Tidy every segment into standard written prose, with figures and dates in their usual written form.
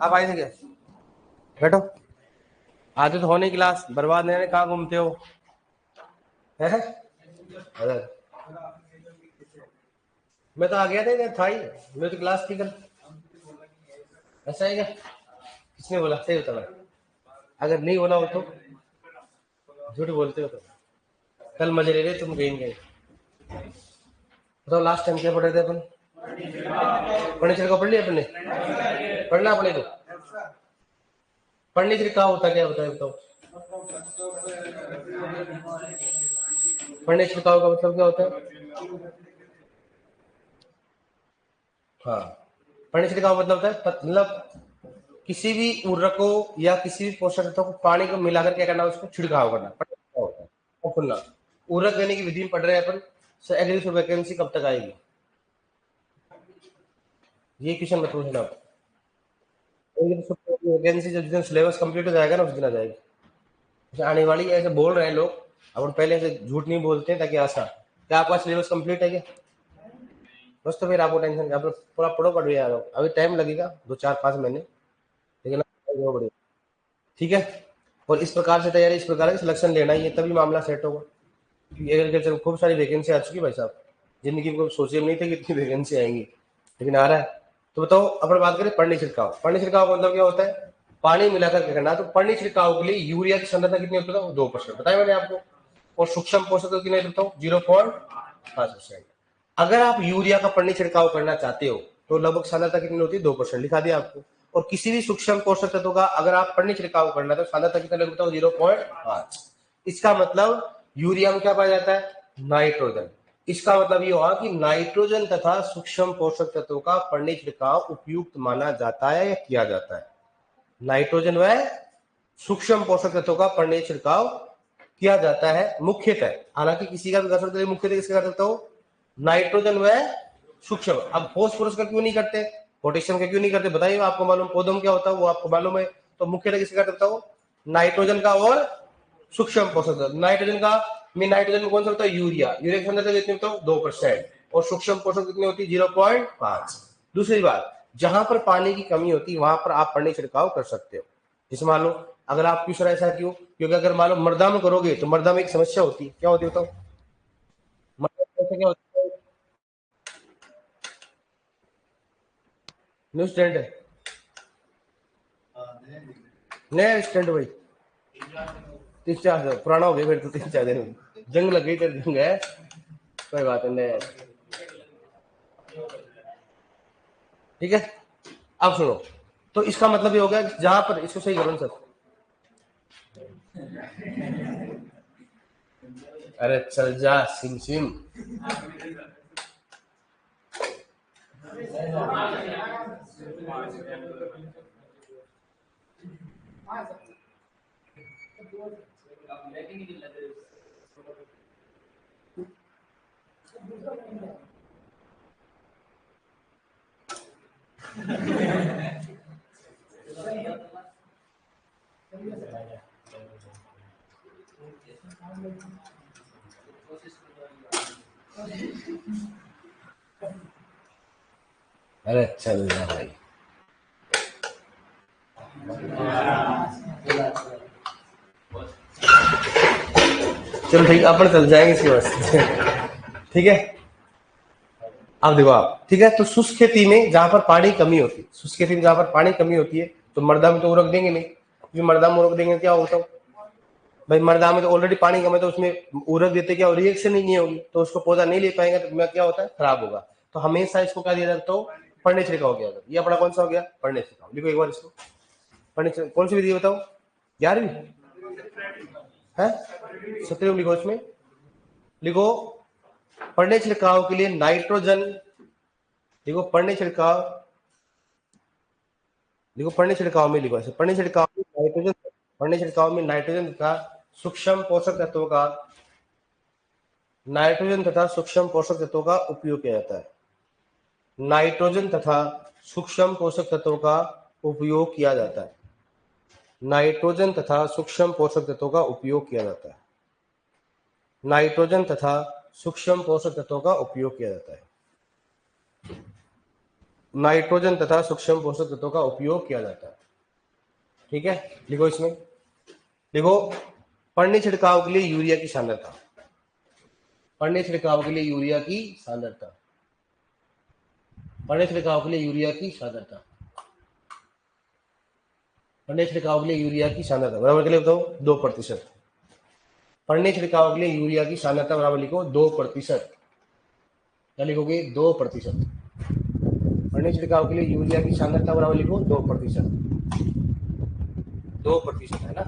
आप आए थे क्या? बैठो। आते तो हो नहीं क्लास, बर्बाद नहीं, कहाँ घूमते हो? है? अरे मैं तो आ गया था, इधर था ही। मैं तो क्लास थी कल। ऐसा है क्या? किसने बोला? सही बता भाई। अगर नहीं बोला हो तो झूठ बोलते हो तो। कल मजे ले रहे तुम, कहीं गए? बताओ लास्ट टाइम क्या पढ़े थे अपन? फर्नीचर का पढ़ लिया अपने? पढ़ना अपने को। फर्नीचर का होता क्या, बताओ बताओ। फर्नीचर का मतलब क्या होता है? हाँ, फर्नीचर का मतलब होता है मतलब किसी भी उर्वरक को या किसी भी पोषक तत्व को पानी को मिलाकर क्या करना, उसको छिड़काव करना होता है और फुलना। उर्वरक देने की विधि में पढ़ रहे हैं अपन। सो एग्री वैकेंसी कब तक आएगी? ये क्वेश्चन मत पूछना। वैकेंसी जब जिस दिन सिलेबस कंप्लीट हो जाएगा ना, उस दिन आ जाएगी। जैसे आने वाली है, ऐसे बोल रहे हैं लोग। अब पहले से झूठ नहीं बोलते हैं ताकि आसान। क्या आपका सिलेबस कंप्लीट है क्या? बस तो फिर आपको टेंशन, आप पूरा पढ़ो, पढ़ यार। अभी टाइम लगेगा 2 4 5 महीने, लेकिन बहुत बढ़िया। ठीक है। और इस प्रकार से तैयारी, इस प्रकार का सिलेक्शन लेना ही है, तभी मामला सेट होगा। एग्रीकल्चर में खूब सारी वैकेंसी आ चुकी है भाई साहब। जिंदगी में सोचे नहीं थे कि इतनी वैकेंसी आएंगी, लेकिन आ रहा है। तो बताओ, अपन बात करें पानी छिड़काव। पानी छिड़काव मतलब क्या होता है? पानी मिलाकर क्या करना। तो पानी छिड़काव के लिए यूरिया की सांद्रता कितनी होती है? 2%, बताया मैंने आपको। और सूक्ष्म पोषक तत्व कितने होता है? 0.5%। अगर आप यूरिया का पानी छिड़काव करना चाहते हो तो लगभग सांद्रता कितनी होती है? 2%, लिखा दिया आपको। और किसी भी सूक्ष्म पोषक तत्व का अगर आप पानी छिड़काव करना है तो सांद्रता कितना लगता है? 0.5। इसका मतलब यूरिया में क्या पाया जाता है? नाइट्रोजन। इसका मतलब ये हुआ कि नाइट्रोजन तथा सूक्ष्म पोषक तत्वों का पानी छिड़काव उपयुक्त माना जाता है या किया जाता है। नाइट्रोजन व सूक्ष्म पोषक तत्वों का पानी छिड़काव किया जाता है मुख्यतः। हालांकि किसी का भी कर सकते, मुख्यतः किसका कर सकता हो? नाइट्रोजन व सूक्ष्म। अब फॉस्फोरस का क्यों नहीं करते? पोटेशियम का क्यों नहीं करते? बताइए, आपको मालूम पौधों में क्या होता है वो आपको मालूम है। तो मुख्यतः किसका कर सकता हो? नाइट्रोजन का और सूक्ष्म पोषक तत्व। नाइट्रोजन का में, नाइट्रोजन में कौन सा होता है? यूरिया। यूरिया की सांद्रता कितनी होती है? 2%। और सूक्ष्म पोषक कितनी होती है? 0.5। दूसरी बात, जहां पर पानी की कमी होती है वहां पर आप पानी छिड़काव कर सकते हो। जैसे मान लो, अगर आप क्यों सर ऐसा क्यों? क्योंकि अगर मान लो मर्दा में करोगे तो मर्दा में एक समस्या होती है। क्या होती है बताओ? मर्दा में क्या होता है? न्यू स्टैंड है, नया स्टैंड भाई। 3 4 पुराना हो गया फिर तो। 3 4 दिन में जंग लग गई, तेरे जंग है। कोई बात नहीं। ठीक है। अब सुनो, तो इसका मतलब ये हो गया जहां पर, इसको सही करो ना सर। अरे चल जा सिम सिम। अरे चल जा भाई। चलो ठीक, अपन चल जाएंगे इसके बस। ठीक है। अब देखो आप, ठीक है। तो शुष्क खेती में जहां पर पानी कमी होती है, शुष्क खेती में जहां पर पानी कमी होती है, तो मर्दा में तो उर्वरक देंगे नहीं, क्योंकि मर्दा में उर्वरक देंगे क्या होता है भाई? मर्दा में तो ऑलरेडी पानी कम है, तो उसमें उर्वरक देते क्या रिएक्शन ही नहीं होगी, तो उसको पौधा नहीं ले पाएंगे, तो क्या होता है? खराब होगा। तो हमेशा इसको क्या दिया जाता है? पढ़ने छिड़काव हो गया। ये अपना कौन सा हो गया? पढ़ने छिड़काव। लिखो एक बार इसको। पढ़ने कौन सी विधि बताओ? 11वीं है? 17वीं लिखो इसमें। लिखो, पढ़ने छिड़काव के लिए नाइट्रोजन। देखो पढ़ने छिड़काव, देखो पढ़ने छिड़काव में लिखो ऐसे, पढ़ने छिड़काव में नाइट्रोजन, पढ़ने छिड़काव में नाइट्रोजन तथा सूक्ष्म पोषक तत्वों का, नाइट्रोजन तथा सूक्ष्म पोषक तत्वों का उपयोग किया जाता है। नाइट्रोजन तथा सूक्ष्म पोषक तत्वों का उपयोग किया जाता है। नाइट्रोजन तथा सूक्ष्म पोषक तत्वों का उपयोग किया जाता है। नाइट्रोजन तथा सूक्ष्म पोषक तत्वों का उपयोग किया जाता है। नाइट्रोजन तथा सूक्ष्म पोषक तत्वों का उपयोग किया जाता है। ठीक है, लिखो इसमें, देखो पढ़ने छिड़काव के लिए यूरिया की सांद्रता, पढ़ने छिड़काव के लिए यूरिया की सांद्रता, पढ़ने छिड़काव के लिए यूरिया की सांद्रता, पढ़ने छिड़काव के लिए यूरिया की सांद्रता बराबर के लिए बताओ 2%। पढ़ने छिड़काव के लिए यूरिया की सांद्रता बराबर लिखो 2%। क्या लिखोगे? 2%। पढ़ने छिड़काव के लिए यूरिया की सांद्रता बराबर लिखो 2%, 2% है ना।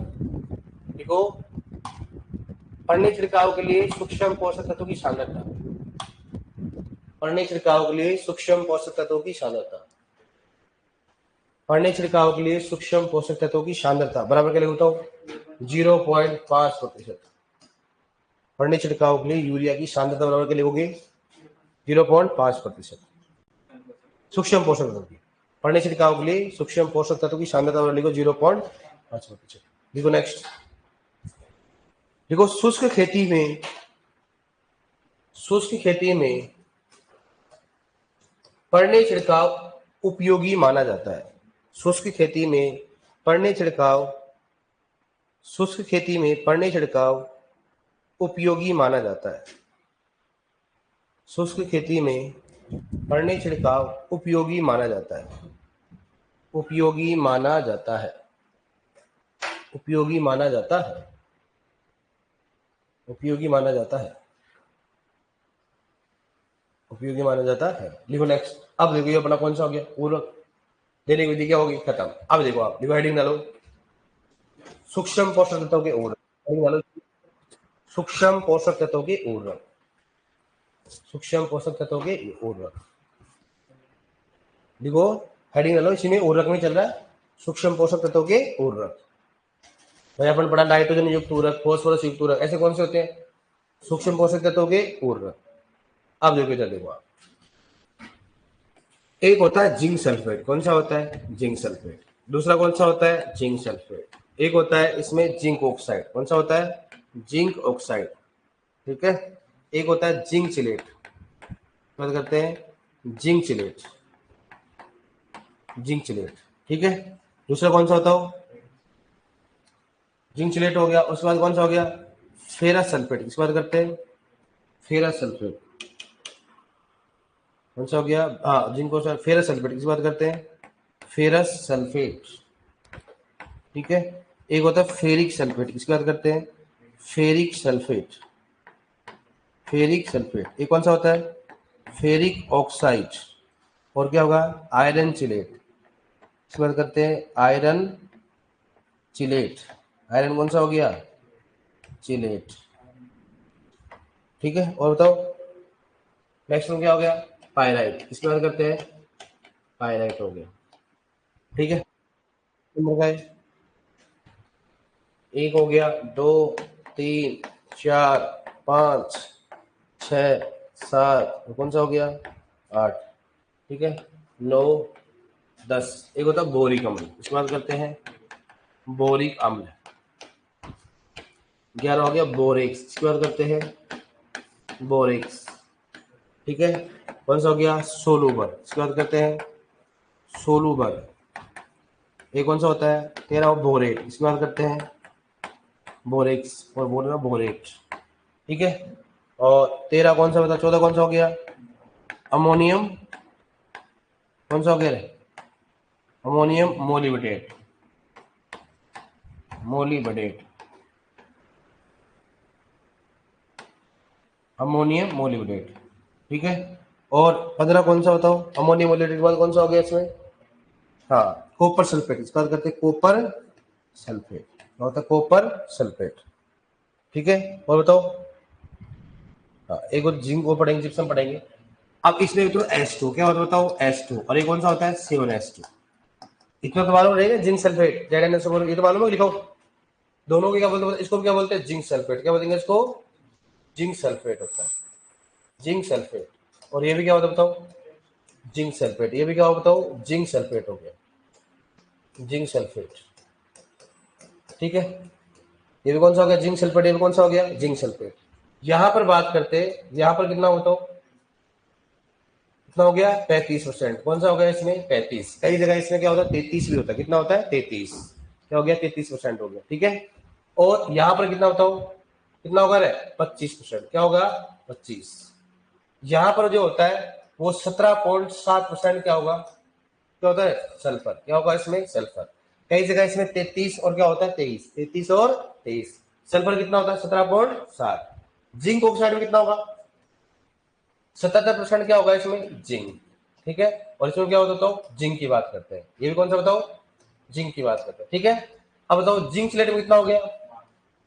लिखो पढ़ने छिड़काव के लिए सूक्ष्म पोषक तत्वों की सांद्रता, पढ़ने छिड़काव के लिए सूक्ष्म पोषक तत्वों की सांद्रता, पढ़ने छिड़काव के लिए सूक्ष्म पोषक तत्वों की सांद्रता बराबर क्या लिखता हूं 0.5%। पढ़ने छिड़काव के लिए यूरिया की सांद्रता बराबर क्या लिखोगे 0.5%। सूक्ष्म पोषक तत्व की, पढ़ने छिड़काव के लिए सूक्ष्म पोषक तत्व की सांद्रता बराबर लिखो 0.5%। देखो नेक्स्ट, देखो शुष्क खेती में, शुष्क खेती में पढ़ने छिड़काव उपयोगी माना जाता है। शुष्क खेती में पढ़ने छिड़काव, शुष्क खेती में पढ़ने छिड़काव उपयोगी माना जाता है। शुष्क खेती में पढ़ने छिड़काव उपयोगी माना जाता है, उपयोगी माना जाता है, उपयोगी माना जाता है, उपयोगी माना जाता है, उपयोगी माना जाता है। लिखो नेक्स्ट। अब देखो ये अपना कौन सा हो गया पूरक, देने की विधि क्या होगी खत्म। अब देखो आप देखो हेडिंग डालो सूक्ष्म पोषक तत्वों के उर्वरक, हेडिंग डालो सूक्ष्म पोषक तत्वों के उर्वरक, सूक्ष्म पोषक तत्वों के उर्वरक। देखो हेडिंग डालो इसी में उर्वरक में चल रहा है सूक्ष्म पोषक तत्वों के उर्वरक। भाई अपन पढ़ा नाइट्रोजन युक्त उर्वरक, फास्फोरस युक्त उर्वरक, ऐसे कौन से होते हैं सूक्ष्म पोषक तत्वों के उर्वरक। अब देखो इधर देखो आप, एक होता है जिंक सल्फेट, कौन सा होता है जिंक सल्फेट। दूसरा कौन सा होता है जिंक सल्फेट। एक होता है इसमें जिंक ऑक्साइड, कौन सा होता है जिंक ऑक्साइड। ठीक है, एक होता है जिंक चिलेट, बात करते हैं जिंक चिलेट, जिंक चिलेट। ठीक है, दूसरा कौन सा होता हो जिंक चिलेट हो गया। उसके बाद कौन सा हो गया फेरस सल्फेट, इसकी बात करते हैं फेरस सल्फेट, कौन सा हो गया हाँ जिंक ऑक्साइड फेरस सल्फेट, इसकी बात करते हैं फेरस सल्फेट। ठीक है, एक होता है फेरिक सल्फेट, इसकी बात करते हैं फेरिक सल्फेट, फेरिक सल्फेट। एक कौन सा होता है फेरिक ऑक्साइड। और क्या होगा आयरन चिलेट, इसकी बात करते हैं आयरन चिलेट। आयरन कौन सा हो गया चिलेट। ठीक है, और बताओ नेक्स्ट में क्या हो गया पायराइट, इसकी बात करते हैं पायराइट हो गया। ठीक है, नंबर का है एक हो गया, दो, तीन, चार, पाँच, छ, सात, कौन सा हो गया 8। ठीक है, 9, 10। एक होता है बोरिक अम्ल, इसकी बात करते हैं बोरिक अम्ल। 11 हो गया बोरेक्स, इसकी बात करते हैं बोरेक्स। ठीक है, कौन सा हो गया सोलूबर, इसकी बात करते हैं सोलूबर। एक कौन सा होता है 13 बोरेट, इसकी बात करते हैं बोरेक्स और बोल बोरेट। ठीक है, और 13 कौन सा बता 14 कौन सा हो गया अमोनियम, कौन सा हो गया अमोनियम मोलिबडेट, मोलिबडेट, अमोनियम मोलिबडेट। ठीक है, और 15 कौन सा बताओ अमोनियम मोलिबडेट के बाद कौन सा हो गया इसमें हाँ कॉपर सल्फेट, इसका बात करते हैं कॉपर सल्फेट, क्या होता है कॉपर सल्फेट। ठीक है, और बताओ हाँ एक और जिंक को पढ़ेंगे जिप्सम पढ़ेंगे। अब इसमें तो H2 क्या होता है बताओ H2, और ये कौन सा होता है 7H2। इतना तो मालूम रहेगा जिंक सल्फेट जेड ये तो मालूम है, लिखो दोनों को क्या बोलते हैं, इसको क्या बोलते हैं जिंक सल्फेट, क्या बोलेंगे इसको जिंक सल्फेट होता है जिंक सल्फेट। और ये भी क्या होता है बताओ जिंक सल्फेट, ये भी क्या होता बताओ जिंक सल्फेट हो गया जिंक सल्फेट। ठीक है, ये भी कौन सा हो गया जिंक सल्फेट, ये भी कौन सा हो गया जिंक सल्फेट। यहां पर बात करते हैं यहां पर कितना होता हो कितना हो गया 35%। कौन सा हो गया इसमें 35, कई जगह इसमें क्या होता है 33 भी होता है। कितना होता है 33, क्या हो गया 33% हो गया, ठीक है। और यहां पर कितना होता हो, कितना होगा रे 25%, क्या होगा 25। यहां पर जो होता है वो 17.7% क्या होगा, क्या होता है सल्फर, क्या होगा इसमें सल्फर। कई जगह इसमें 33 और क्या होता है 23, 33 और 23। सल्फर कितना होता है 17.7। जिंक ऑक्साइड में कितना होगा 77% क्या होगा इसमें जिंक, ठीक है। और इसमें क्या होता है जिंक की बात करते हैं, ये भी कौन सा बताओ जिंक की बात करते हैं, ठीक है। अब बताओ जिंक चिलेट में कितना हो गया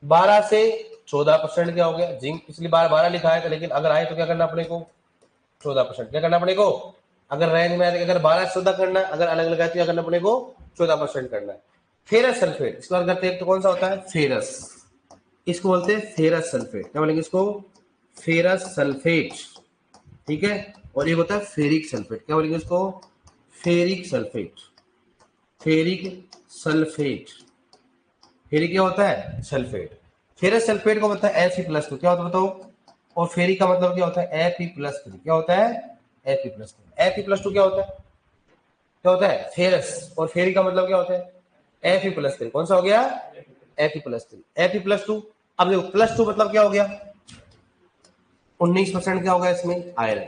12 से 14% क्या हो गया जिंक। पिछली बार 12 लिखा है था, लेकिन अगर आए तो क्या करना अपने को 14%, क्या करना अपने को। अगर रेंज में आए अगर 12 से 14 करना है, अगर अलग अलग आए तो क्या करना अपने को 14% करना है। फेरस सल्फेट इसको बात करते हैं, तो कौन सा होता है फेरस, इसको बोलते हैं फेरस सल्फेट। क्या बोलेंगे इसको फेरस सल्फेट, ठीक है। और ये होता है फेरिक सल्फेट, क्या बोलेंगे इसको ferric sulphate, ferric sulphate. Ferric क्या होता है सल्फेट। फेरस सल्फेट को बताया Fe+2 क्या होता है बताओ। और फेरिक का मतलब क्या होता है Fe+3, क्या होता है Fe+2। Fe+2 क्या होता है, क्या होता है फेरस। और फेरिक का मतलब क्या होता है Fe+3। कौन सा हो गया Fe+3, Fe+2। अब देखो +2 मतलब क्या हो गया 19% क्या होगा इसमें आयरन।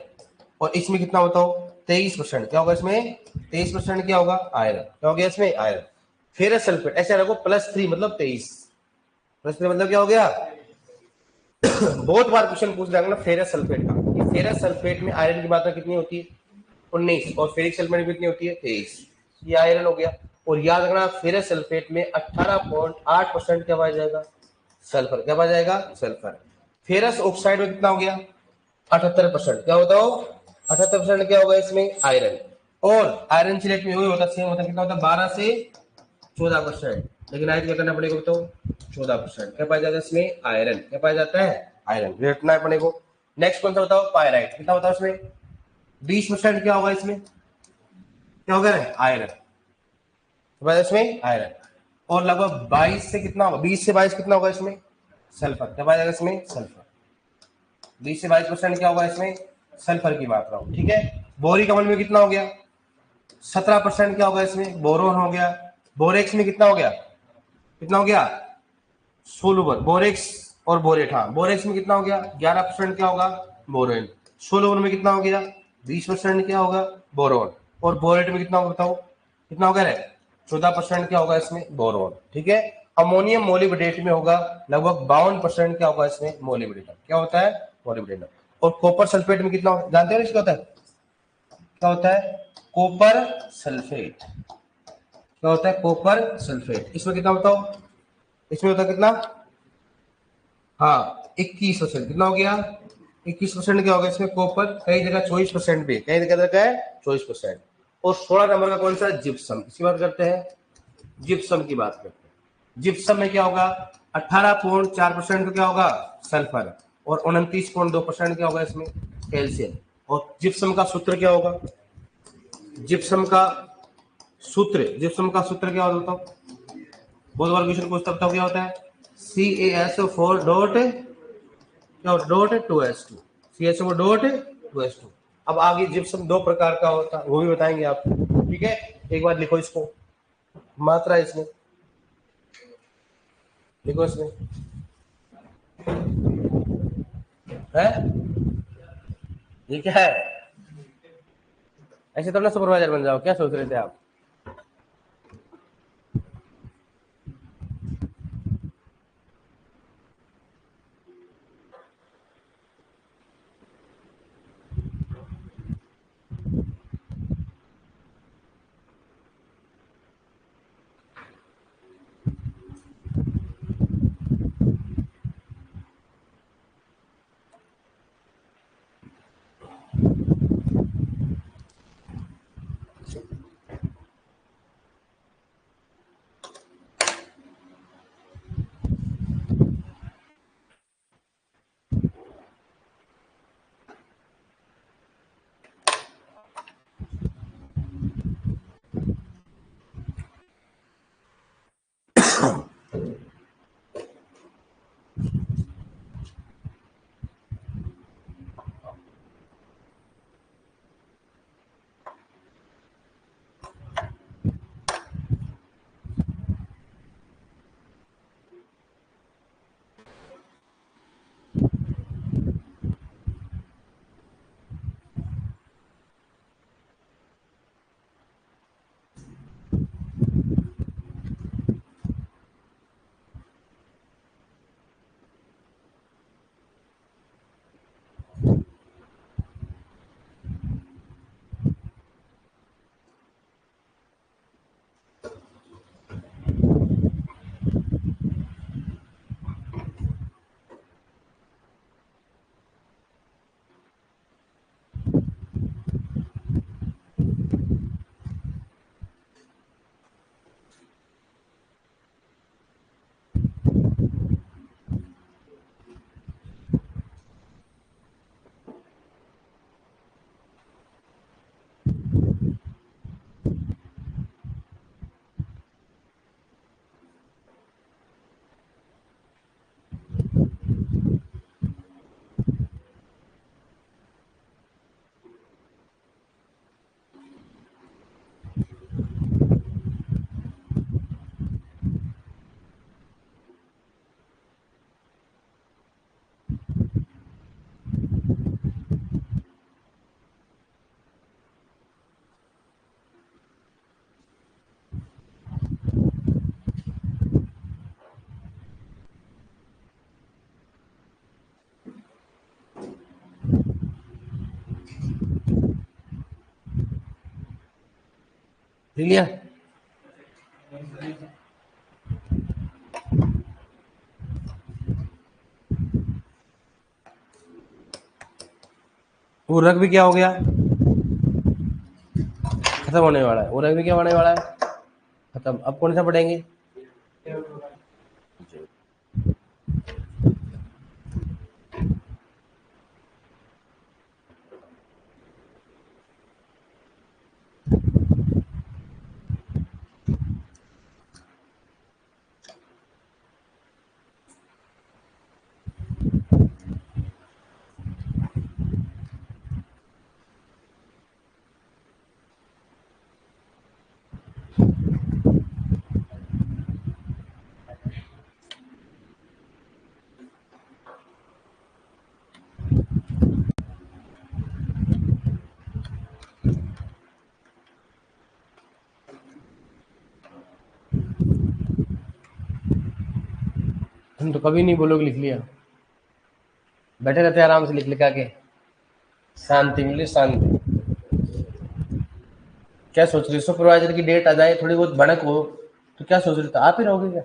और इसमें कितना बताओ 23%, क्या होगा इसमें 23% क्या होगा आयरन, क्या हो गया इसमें आयरन। फेरस सल्फेट ऐसे रखो +3 मतलब 23, +3 मतलब क्या हो गया। बहुत बार क्वेश्चन पूछ जाएगा ना फेरस सल्फेट का, कि फेरस सल्फेट में आयरन की मात्रा कितनी होती है 19, और फेरिक सल्फेट में कितनी होती है 23, ये आयरन हो गया। और याद रखना फेरस सल्फेट में 18.8% क्या पाया जाएगा सल्फर, क्या पाया जाएगा सल्फर। फेरस ऑक्साइड में कितना हो गया 78%, क्या होता हो 78% क्या होगा इसमें आयरन। और आयरन चिलेट में वही होता सेम होता, कितना होता 12 से 14%। लेकिन आयरन क्या करना पड़ेगा तो 14%, क्या पाया जाता है इसमें आयरन, क्या पाया जाता है आयरन, रखना है अपने को। नेक्स्ट कौन सा बताओ पायराइट, कितना होता है उसमें 20% क्या होगा इसमें, क्या होगा आयरन, इसमें आयरन। और लगभग 22 से कितना होगा 20 से 22 कितना होगा इसमें सल्फर, क्या पाया जाएगा इसमें सल्फर। 20 से 22% क्या होगा इसमें सल्फर की मात्रा हो, ठीक है। बोरिक अम्ल में कितना हो गया 17% क्या होगा इसमें बोरोन हो गया। बोरेक्स में कितना हो गया, कितना हो गया सोलुबर, बोरेक्स और बोरेट, हाँ बोरेक्स में कितना हो गया 11% क्या होगा बोरोन। सोलुबर में कितना हो गया 20% क्या होगा बोरोन। और बोरेट में कितना होगा बताओ, कितना होगा 14% क्या होगा इसमें बोरोन, ठीक है। अमोनियम मोलिब्डेट में होगा लगभग 52% क्या होगा इसमें मोलिब्डेनम, क्या होता है मोलिब्डेनम। और कॉपर सल्फेट में कितना जानते हो इसका होता है, क्या होता है कॉपर सल्फेट, क्या होता है कॉपर सल्फेट। इसमें कितना बताओ, इसमें होता है कितना, हाँ 21%, कितना हो गया 21% क्या होगा इसमें कॉपर। कई जगह 24% भी, कई जगह का है 24%। और 16 नंबर का कौन सा जिप्सम, इसकी बात करते हैं जिप्सम की बात करते हैं। जिप्सम में क्या होगा 18.4% क्या होगा सल्फर। और 29.2% क्या होगा इसमें कैल्शियम। और जिप्सम का सूत्र क्या होगा, जिप्सम का सूत्र, जिप्सम का सूत्र क्या होता है बहुत बार क्वेश्चन पूछता बताओ क्या होता है CaSO4 डॉट क्या dot 2s2, CaSO4 dot 2s2। अब आगे जिप्सम दो प्रकार का होता है वो भी बताएंगे आपको, ठीक है। एक बार लिखो इसको, मात्रा इसमें लिखो, इसमें है ये क्या है, ऐसे तो ना सुपरवाइजर बन जाओ, क्या सोच रहे थे आप। लिख लिया? वो रग भी क्या हो गया? खत्म होने वाला है। वो रग भी क्या होने वाला है? खत्म। अब कौन सा पढ़ेंगे? तुम तो कभी नहीं बोलोगे लिख लिया। बैठे रहते आराम से लिख लिखा के। शांति मिली शांति। क्या सोच रही? सुपरवाइजर की डेट आ जाए, थोड़ी बहुत भड़क हो, तो क्या सोच रही? तो आप ही रहोगे क्या?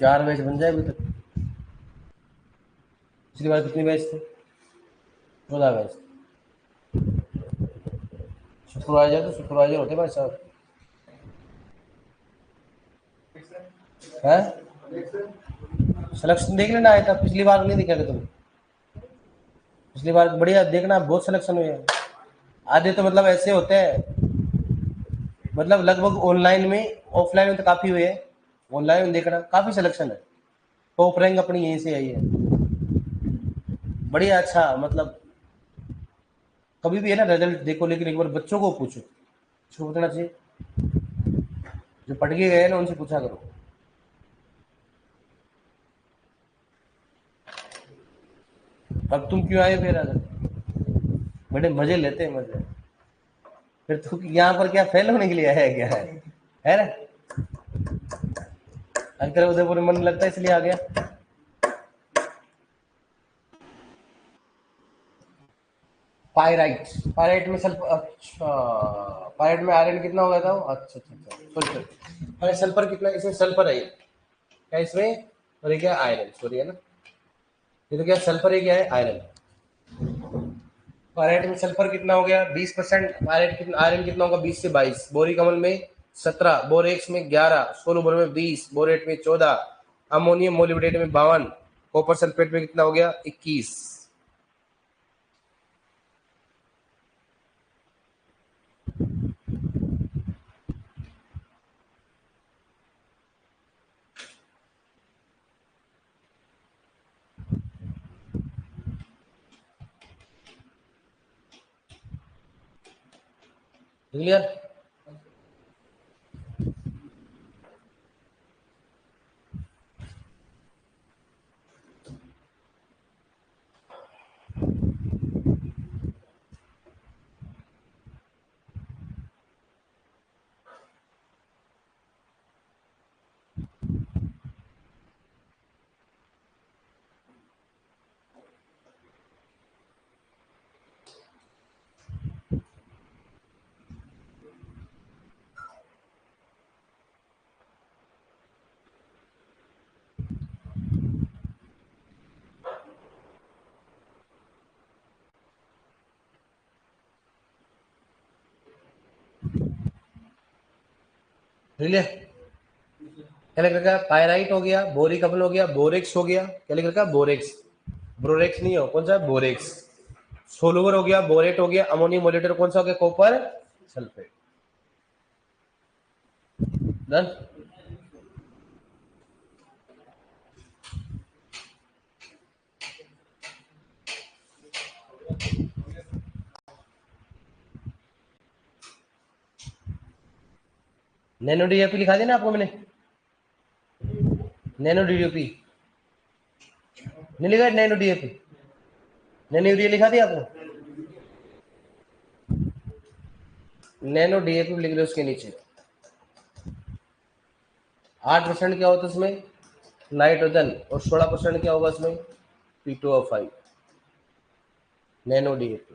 4 बैच बन जाए अभी तक। पिछली बार कितनी बैच थे? 14 बैच। सुपरवाइजर तो सुपरवाइजर होते भाई साहब। है? सिलेक्शन देख लेना आया था, पिछली बार नहीं देखा था तुम? पिछली बार बढ़िया देखना, बहुत सिलेक्शन हुए हैं। आधे तो मतलब ऐसे होते हैं, मतलब लगभग ऑनलाइन में, ऑफलाइन में तो काफी हुए हैं। ऑनलाइन में देखना काफी सिलेक्शन है। टॉप रैंक अपनी यहीं से आई है। बढ़िया अच्छा, मतलब कभी भी है ना रिजल्ट देखो, लेकिन एक बार बच्चों को पूछो, उसको पूछना चाहिए। जो पढ़ के गए ना उनसे पूछा करो। अब तुम क्यों आए फिर? अगर बड़े मजे लेते हैं मजे। फिर तू यहाँ पर क्या फेल होने के लिए आया है क्या? है ना? अंकल उदयपुर में मन लगता है इसलिए आ गया। पायराइट। पायराइट में सल्फर, अच्छा। पायराइट में आयरन कितना हो गया था वो? अच्छा अच्छा अच्छा, सल्फर। अरे सल्फर कितना, इसमें सल्फर है ये। क्या इसमें? और ये क्या आयरन, सॉरी है ना। ये तो क्या सल्फर है, क्या है आयरन। पायराइट में सल्फर कितना हो गया? 20%। पायराइट कितना, आयरन कितना होगा? 20 से 22। बोरिक अम्ल में 17, बोरेक्स में 11, सोलुबर में 20, बोरेट में 14, अमोनियम मोलिब्डेट में 52, कॉपर सल्फेट में कितना हो गया? 21। क्लियर? क्लियर? क्या लिख रखा है? पायराइट हो गया, बोरिक अम्ल हो गया, बोरेक्स हो गया, क्या लिख रखा है? बोरेक्स। ब्रोरेक्स नहीं हो, कौन सा है? बोरेक्स। सोलुबर हो गया, बोरेट हो गया, अमोनियम मोलेटर कौन सा हो गया? Copper sulphate. Done. Nano DAP लिखा दिया ना आपको मैंने? नैनो डीएपी नहीं लिखा? नैनो डीएपी, नैनो यूरिया लिखा दिया आपको? नैनो डीएपी लिख लो उसके नीचे। 8% क्या होता है उसमें? नाइट्रोजन। और 16% क्या होगा उसमें? P2O5। Nano DAP.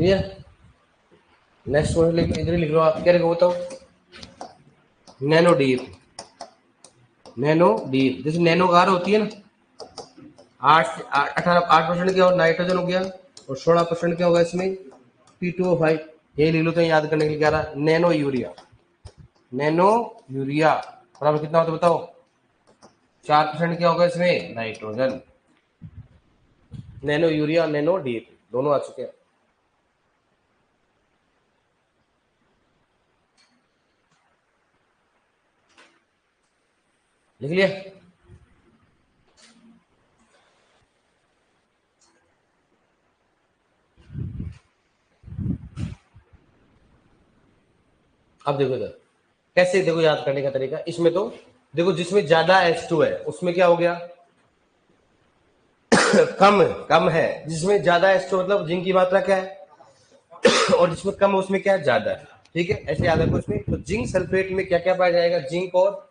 Clear. Next question इधर लिख लो आप, क्या लिखो बताओ। नैनो डीएपी, नैनो डीएपी जैसे नैनो कार होती है ना, 8% क्या हो नाइट्रोजन हो गया और 16% क्या होगा इसमें P2O5। ये लिख लो तो याद करने के लिए क्या रहा, नैनो यूरिया, नैनो यूरिया बराबर कितना होता है बताओ, 4% क्या होगा इसमें nitrogen. Nano urea nano DAP दोनों आ चुके हैं। लिख लिया। अब देखो इधर कैसे, देखो याद करने का तरीका इसमें तो देखो, जिसमें ज्यादा H2 है उसमें क्या हो गया कम कम है, जिसमें ज्यादा H2 मतलब जिंक की मात्रा क्या है और जिसमें कम है उसमें क्या है ज्यादा है। ठीक है, ऐसे याद रखो इसमें। तो जिंक सल्फेट में क्या क्या पाया जाएगा, जिंक और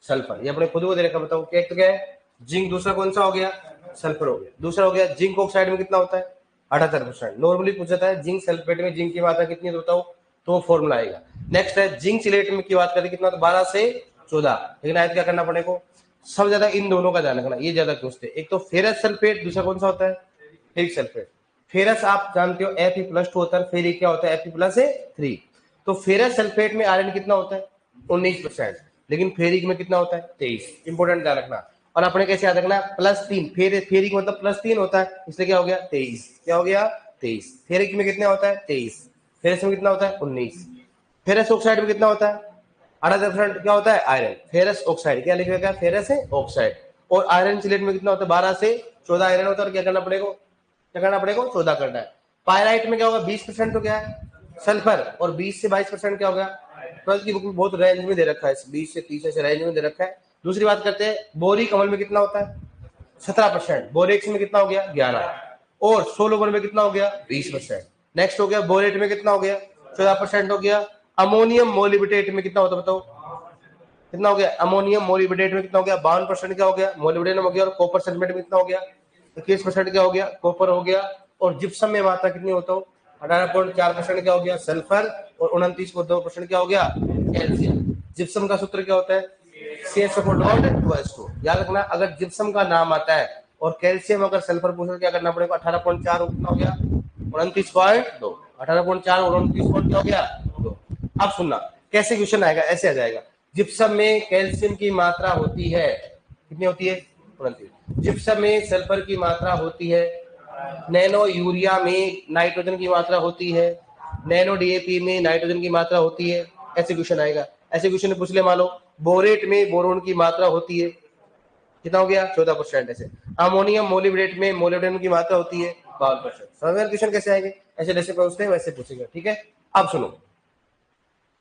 सल्फर, ये अपने खुद को दे रखा, बताओ क्या तो क्या है जिंक, दूसरा कौन सा हो गया सल्फर हो गया, दूसरा हो गया जिंक ऑक्साइड में कितना होता है 78%। नॉर्मली पूछा जाता है जिंक सल्फेट में जिंक की मात्रा कितनी है तो बताओ, तो फॉर्मूला आएगा। नेक्स्ट है जिंक चिलेट में की बात करें कितना, तो 12 से 14। लेकिन आज क्या करना पड़ेगा, सब ज्यादा इन दोनों का ध्यान रखना, ये ज्यादा पूछते हैं। एक तो फेरस सल्फेट, दूसरा कौन सा होता है फेरिक सल्फेट। फेरस आप जानते हो Fe+2 होता है, फेरिक क्या होता है Fe+3। तो फेरस सल्फेट में आयरन कितना होता है 19%, लेकिन फेरिक में कितना होता है 23। इंपोर्टेंट ध्यान रखना। और अपने कैसे याद रखना, +3 फेरिक मतलब +3 होता है, इसलिए क्या हो गया 23, क्या हो गया 23। फेरिक में कितना होता है 23, फेरस में कितना होता है 19। फेरस ऑक्साइड में कितना होता है 78%, क्या होता है आयरन, फेरस ऑक्साइड क्या लिखेगा, फेरस है ऑक्साइड। और आयरन चिलेट में कितना होता है 12 से 14 आयरन होता है। और क्या करना पड़ेगा, क्या करना पड़ेगा 14 करना है। पायराइट में क्या होगा 20% तो क्या है सल्फर, और 20 से 22% क्या होगा, 12 की बुक में बहुत रेंज में दे रखा है, 20 से 30 ऐसे रेंज में दे रखा है। दूसरी बात करते हैं बोरिक अम्ल में कितना होता है 17%, बोरेक्स में कितना हो गया 11, और सोलोबर में कितना हो गया 20%। नेक्स्ट हो गया बोरेट में कितना हो गया 14% हो गया। अमोनियम मोलिब्डेट में कितना होता है बताओ, कितना हो गया अमोनियम मोलिब्डेट में कितना हो गया 52% क्या हो गया मोलिब्डेनम हो गया। और कॉपर सल्फेट में कितना हो गया 21% क्या हो गया कॉपर हो गया। और जिप्सम में मात्रा कितनी होता हो 18.4% क्या हो गया सल्फर, और 29.2% क्या हो गया कैल्शियम। जिप्सम का सूत्र क्या होता है CH4 याद रखना, अगर जिप्सम का नाम आता है और कैल्शियम अगर सल्फर पूछो क्या करना पड़ेगा, 18.4 कितना हो गया 29.2, 18.4 और 29 क्या हो गया 2। अब सुनना कैसे क्वेश्चन आएगा, ऐसे आ जाएगा जिप्सम में कैल्शियम की मात्रा होती है कितनी होती है 29, जिप्सम में सल्फर की मात्रा होती है, नैनो यूरिया में नाइट्रोजन की मात्रा होती है, नैनो डीएपी में नाइट्रोजन की मात्रा होती है। ऐसे क्वेश्चन आएगा। ऐसे क्वेश्चन पूछ ले मान लो बोरेट में बोरोन की मात्रा होती है, कितना हो गया 14%। ऐसे अमोनियम मोलिब्डेट में मोलिब्डेनम की मात्रा होती है 52%। समझ में क्वेश्चन कैसे आएंगे, ऐसे जैसे पूछते हैं वैसे पूछेंगे। ठीक है, अब सुनो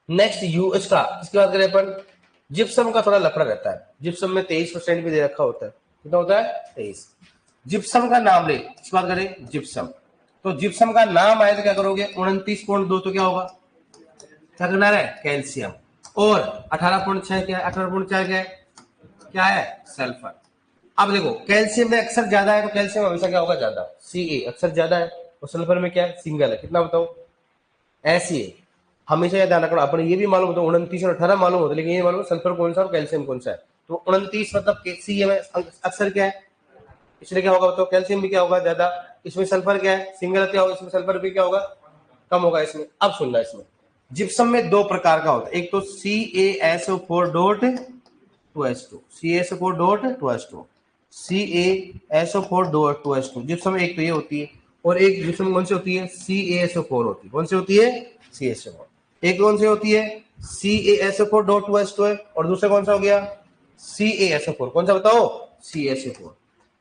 नेक्स्ट यूएस का, इसके बात करें अपन जिप्सम का थोड़ा लफड़ा रहता है। जिप्सम में 23% भी दे रखा होता है, कितना होता है 23। जिप्सम का नाम ले, इसकी बात करें जिप्सम, तो जिप्सम का नाम आए तो क्या करोगे 29.2 तो क्या होगा, क्या करना है कैल्शियम। और 18.6 क्या है 18.4 क्या है सल्फर। अब देखो कैल्शियम में अक्सर ज्यादा है तो कैल्शियम हमेशा क्या होगा ज्यादा, Ca अक्सर ज्यादा है, और सल्फर में क्या है सिंगल है, कितना बताओ ऐसी है। हमेशा ये ध्यान रखना, अपने ये भी मालूम होता है 29 और 18 मालूम होता है, लेकिन ये मालूम सल्फर कौन सा और कैल्शियम कौन सा है। तो 29 मतलब Ca में अक्सर क्या है, इसलिए क्या होगा बताओ कैल्शियम भी क्या होगा ज्यादा, इसमें सल्फर क्या है सिंगल क्या होगा, इसमें सल्फर भी क्या होगा कम होगा इसमें। अब सुनना इसमें जिप्सम में दो प्रकार का होता है, एक तो CaSO4.2H2, CaSO4.2H2, CaSO4.2H2 जिप्सम में एक तो ये होती है, और एक जिप्सम कौन सी होती है CaSO4 होती है, कौन सी होती है CaSO4। एक कौन सी होती है CaSO4.2H2 है, और दूसरा कौन सा हो गया CaSO4, कौन सा बताओ CaSO4।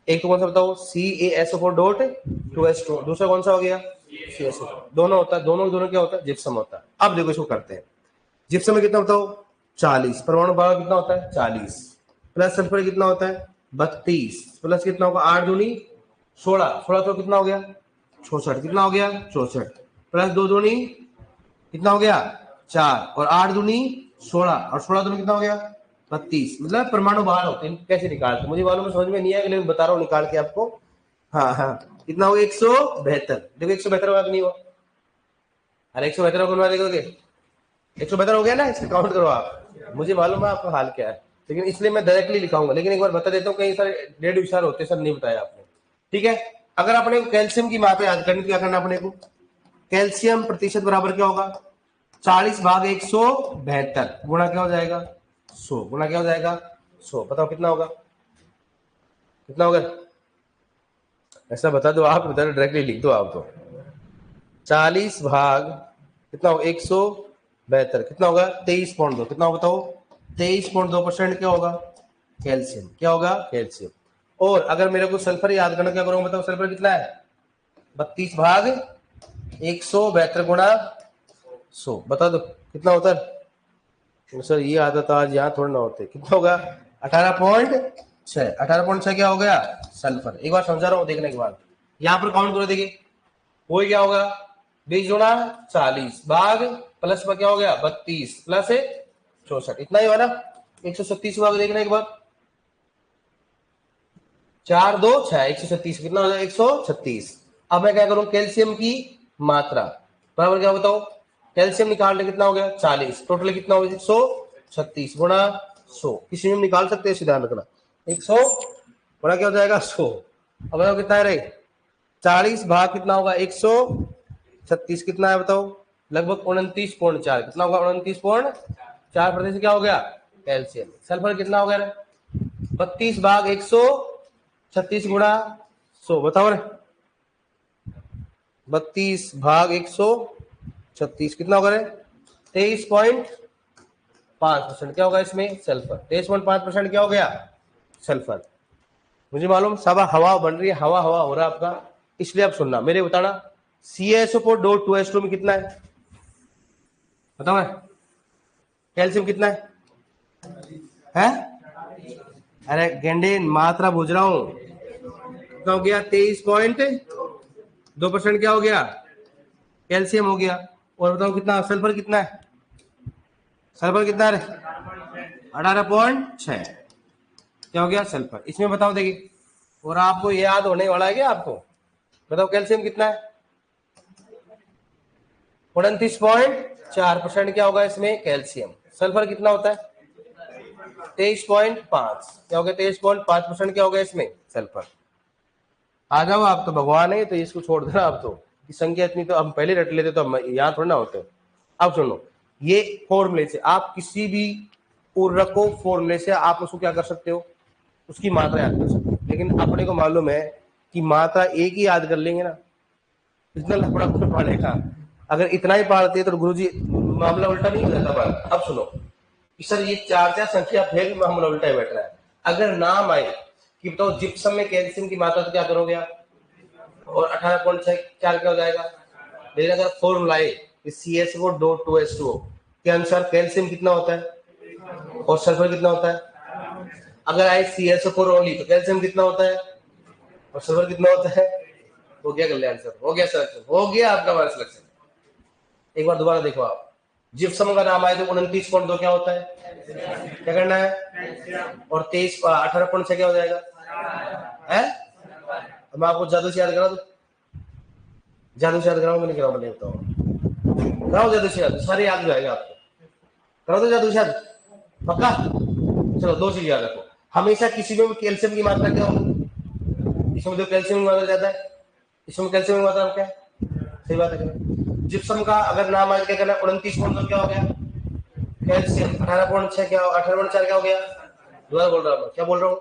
एक तो कौन सा बताओ CaSO4.2H2, दूसरा कौन सा हो गया CaSO4। दोनों होता है, दोनों दोनों क्या होता है जिप्सम होता है। अब देखो इसको करते हैं, जिप्सम में कितना बताओ 40, परमाणु भार कितना होता है 40, प्लस सल्फर कितना होता है 32, प्लस कितना होगा 8 दूनी 16, 16 तो कितना हो गया 66, कितना हो गया 64, प्लस 2 दूनी कितना हो गया 4, और 8 दूनी 16, और 16 दूनी कितना हो गया 32। मतलब परमाणु बाहर होते हैं, कैसे निकालते मुझे मालूम है समझ में नहीं आया, लेकिन बता रहा हूँ निकाल के आपको। हाँ हाँ कितना हो गया 172, देखो 172 होगा कि नहीं हुआ, अरे 172 को गुणा देखोगे, 172 हो गया ना, इसको काउंट करो आप। मुझे मालूम है आपका हाल क्या है, लेकिन इसलिए मैं डायरेक्टली लिखाऊंगा, लेकिन एक बार बता देता हूँ, कई सारे डेढ़ विचार होते हैं, सर नहीं बताया आपने। ठीक है, अगर अपने को कैल्शियम की मात्रा याद करनी, क्या करना अपने को, कैल्शियम प्रतिशत बराबर क्या होगा, 40/172 गुणा क्या हो जाएगा 100, गुणा क्या हो जाएगा 100। बताओ कितना होगा, कितना होगा, ऐसा बता दो आप, बता दो डायरेक्टली लिख दो आप तो। 40 भाग कितना होगा 172, कितना होगा 23.2, कितना होगा बताओ 23.2% क्या होगा कैल्शियम, क्या होगा कैल्शियम। और अगर मेरे को सल्फर याद करना, क्या करूंगा बताओ, सल्फर कितना है 32 भाग 172 गुणा 100, बता दो कितना होता है। सर ये आदत आज यहाँ थोड़ा ना होते, कितना होगा 18.6, 18.6 क्या हो गया सल्फर। एक बार समझा रहा हूँ देखने के बाद, यहाँ पर काउंट करो, देखिए वो क्या होगा 20 गुणा 40 भाग प्लस में क्या हो गया 32 प्लस 64, इतना ही हुआ ना। 136 भाग देखने के बाद 4 2 6 136, कितना हो जाएगा 136। अब मैं क्या करूं, कैल्शियम की मात्रा बराबर क्या बताओ, कैल्शियम निकालने कितना हो गया 40, टोटल कितना हो गया 136 गुणा 100, किसी में निकाल सकते हैं, ध्यान रखना 100 गुणा क्या हो जाएगा 100। अब बताओ कितना है रे, 40 भाग कितना होगा 136, कितना है बताओ लगभग 29.4, कितना होगा 29.4% क्या हो गया कैल्शियम। सल्फर कितना हो गया 32 भाग 136 गुणा 100, बताओ रे 32 भाग 136 कितना होगा रे 23.5% क्या होगा इसमें सल्फर, 23.5% क्या हो गया सल्फर। मुझे मालूम सब हवा बन रही है, हवा हवा हो रहा है आपका, इसलिए आप सुनना मेरे बताना। CaSO4.2H2 में कितना है बताओ है, कैल्शियम कितना है? अरे गेंडे मात्रा बुझ रहा हूं, कितना हो गया 23.2% क्या हो गया कैल्शियम हो गया। और बताओ कितना सल्फर, कितना है सल्फर, कितना है 18.6 क्या हो गया सल्फर। इसमें बताओ देखिए, और आपको याद होने वाला है क्या आपको, बताओ कैल्शियम कितना है 29.4% क्या होगा इसमें कैल्शियम। सल्फर कितना होता है 23.5 क्या हो गया 23.5% क्या होगा इसमें सल्फर। आ जाओ आप तो भगवान है, तो इसको छोड़ देना आप तो, संख्या इतनी तो हम पहले रट लेते तो हम यहाँ थोड़ा ना होते। अब सुनो, ये फॉर्मूले से आप किसी भी उर्वरक को फॉर्मूले से आप उसको क्या कर सकते हो, उसकी मात्रा याद कर सकते हो, लेकिन अपने को मालूम है कि मात्रा एक ही याद कर लेंगे ना, इतना लफड़ा क्यों पड़ेगा। अगर इतना ही पाड़ते तो गुरुजी मामला उल्टा नहीं हो जाता बात। अब सुनो कि सर ये चार चार संख्या फिर मामला उल्टा ही बैठ रहा है। अगर नाम आए कि बताओ जिप्सम में कैल्शियम की मात्रा तो क्या करोगे आप, और 18.4 क्या हो जाएगा। लेकिन अगर फॉर्मूला आए CaSO4.2H2O के अनुसार कैल्शियम कितना होता है और सल्फर कितना होता है, अगर आए CaSO4 ओनली तो कैल्शियम कितना होता है और सल्फर कितना होता है। हो गया कल्याण सर, हो गया सिलेक्शन, हो गया आपका हमारा सिलेक्शन। एक बार दोबारा देखो आप, जिप्सम का नाम आए तो 29.2 क्या होता है, क्या करना है, और 18.6 क्या हो जाएगा है। मैं आपको जादू से याद करा दूं, जादू से याद कराऊं, नहीं कराऊं, नहीं बताऊं, कराओ जादू से याद, सारे याद हो जाएगा आपको, करो तो जादू से याद पक्का। चलो दो चीज याद रखो, हमेशा किसी में कैल्शियम की मात्रा क्या होगी, इसमें जो कैल्शियम की मात्रा ज्यादा है, इसमें कैल्शियम की मात्रा क्या है, सही बात है। जिप्सम का अगर नाम आए क्या करना 29.2 क्या हो गया कैल्शियम, 18.6 क्या 18.4 क्या हो गया। दोबारा बोल रहा हूँ, क्या बोल रहा हूँ,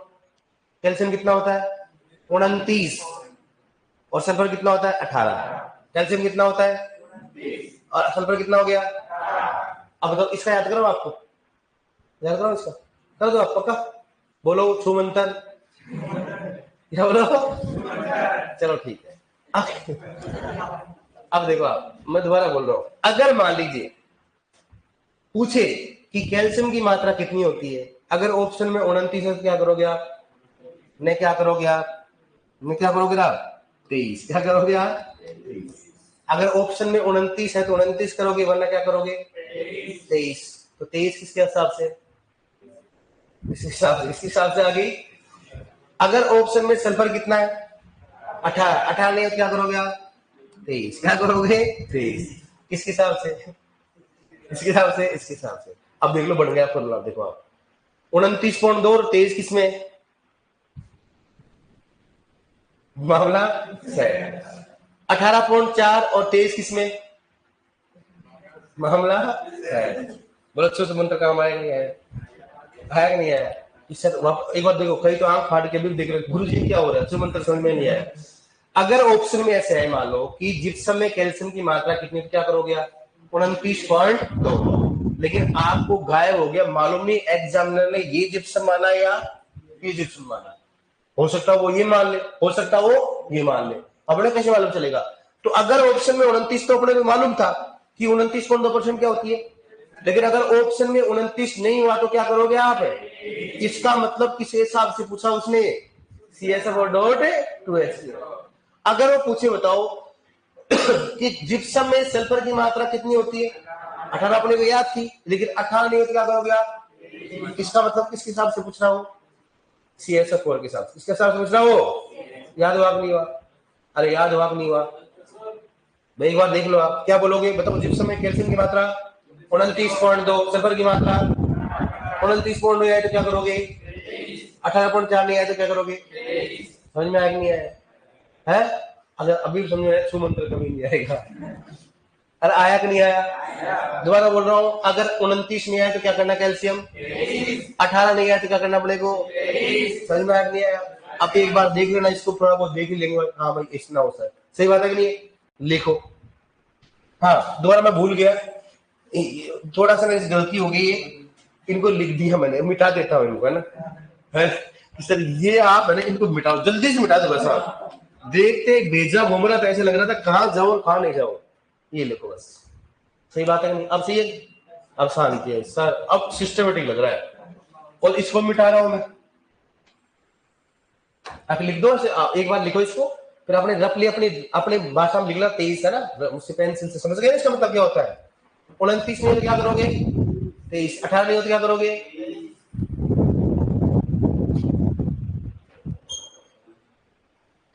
कैल्शियम कितना होता है 29 और सल्फर कितना होता है 18, कैल्शियम कितना होता है और सल्फर कितना हो गया। अब बताओ इसका याद करो, आपको याद करो इसका, कर दो आप पक्का, बोलो छू मंतर, क्या बोलो, चलो ठीक है। अब देखो आप, मैं दोबारा बोल रहा हूं, अगर मान लीजिए पूछे कि कैल्शियम की मात्रा कितनी होती है, अगर ऑप्शन में 29 है तो क्या करोगे आप, ने क्या करोगे आप, ने क्या करोगे आप 23, क्या करोगे आप 23। अगर ऑप्शन में 29 है तो 29 करोगे, वरना क्या करोगे 23। तो 23 किसके हिसाब से, इस हिसाब से आ गई। अगर ऑप्शन में सल्फर कितना है 18, 18 नहीं है तो क्या करोगे आप 23, क्या करोगे 23। किसके हिसाब से? इसके हिसाब से, इसके हिसाब से। अब देख लो बढ़ गया फॉर्मूला, देखो आप 29.2 और 23 किसमें? मामला सेट। 18.4 और 23 किसमें? मामला सेट। बोलो अच्छे से मंत्र काम आया नहीं आया? आया कि नहीं आया? इससे एक बार देखो, कई तो आंख फाड़ के भी देख रहे गुरु जी क्या हो रहा है, मंत्र समझ में नहीं आया। अगर ऑप्शन में ऐसे है, मान लो कि जिप्सम में कैल्शियम की मात्रा कितनी, क्या करोगे आप? 29.2, लेकिन आपको गायब हो गया, मालूम नहीं एग्जामिनर ने ये जिप्सम माना या ये जिप्सम माना। हो सकता है वो ये मान ले, हो सकता है वो ये मान ले, अपने कैसे मालूम चलेगा? तो अगर ऑप्शन में 29, तो अपने को मालूम था कि 29.2% क्या होती है, लेकिन अगर ऑप्शन में 29 नहीं हुआ तो क्या करोगे आप? इसका मतलब किस हिसाब से पूछा उसने? CSF.2H। अगर वो पूछे बताओ कि जिप्सम में सल्फर की मात्रा कितनी होती है, 18 अपने को याद थी, लेकिन 18 नहीं होती, क्या करोगे आप? इसका मतलब किसके हिसाब से पूछ रहा हूं? CSF4 के हिसाब से। इसके हिसाब से पूछ रहा हो, याद हुआ कि नहीं हुआ? अरे याद हुआ कि नहीं हुआ भाई? एक बार देख लो, आप क्या बोलोगे बताओ? जिप्सम में कैल्शियम की मात्रा 29.2, सल्फर की मात्रा 29.2 आए तो क्या करोगे? 18.4 नहीं आए तो क्या करोगे? समझ में आया कि नहीं आया है? अगर अभी समझ में आया, सुमंत्र कभी नहीं आएगा। अरे आया कि नहीं आया? दोबारा बोल रहा हूं, अगर 29 नहीं आया तो क्या करना? कैल्शियम 18 नहीं आया तो क्या करना पड़ेगा? समझ में आया कि नहीं आया? अब एक बार देख लेना, इसको थोड़ा बहुत देख ही लेंगे। हाँ भाई इतना हो सर, सही बात है कि नहीं? लिखो। हाँ दोबारा मैं भूल गया, थोड़ा सा मेरी गलती हो गई है, इनको लिख दिया मैंने, मिटा देता हूँ इनको, है ना? है सर, ये आप है ना, इनको मिटाओ, जल्दी से मिटा दो बस। आप देखते भेजा घूम रहा था, ऐसे लग रहा था कहाँ जाओ और कहाँ नहीं जाओ। ये लिखो बस, सही बात है नहीं? अब सही है, अब शांति है सर, अब सिस्टमेटिक लग रहा है। और इसको मिटा रहा हूं मैं, आप लिख दो एक बार लिखो इसको, फिर आपने रफली अपनी अपने भाषा में लिखना। 23 है ना, उससे पेंसिल से समझ गए इसका मतलब क्या होता है? 29 नहीं हो तो क्या करोगे? 23। 18 नहीं हो तो क्या करोगे?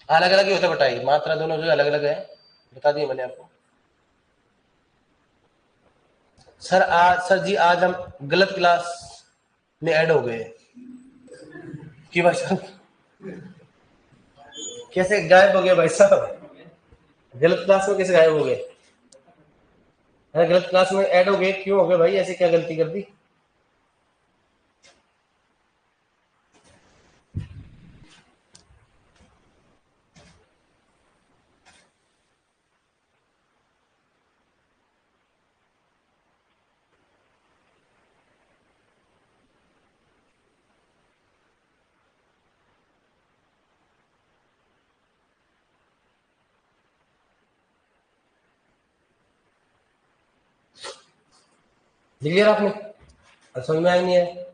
अलग अलग ही होता है, बताइए मात्रा दोनों जो अलग अलग है, बता दिए मैंने आपको। सर जी आज हम गलत क्लास में ऐड हो गए कि भाई साहब कैसे गायब हो गए भाई साहब? गलत क्लास में कैसे गायब हो गए? अरे गलत क्लास में ऐड हो गए, क्यों हो गए भाई? ऐसे क्या गलती कर दी? लिख लिया आपने? समझ में आया नहीं है?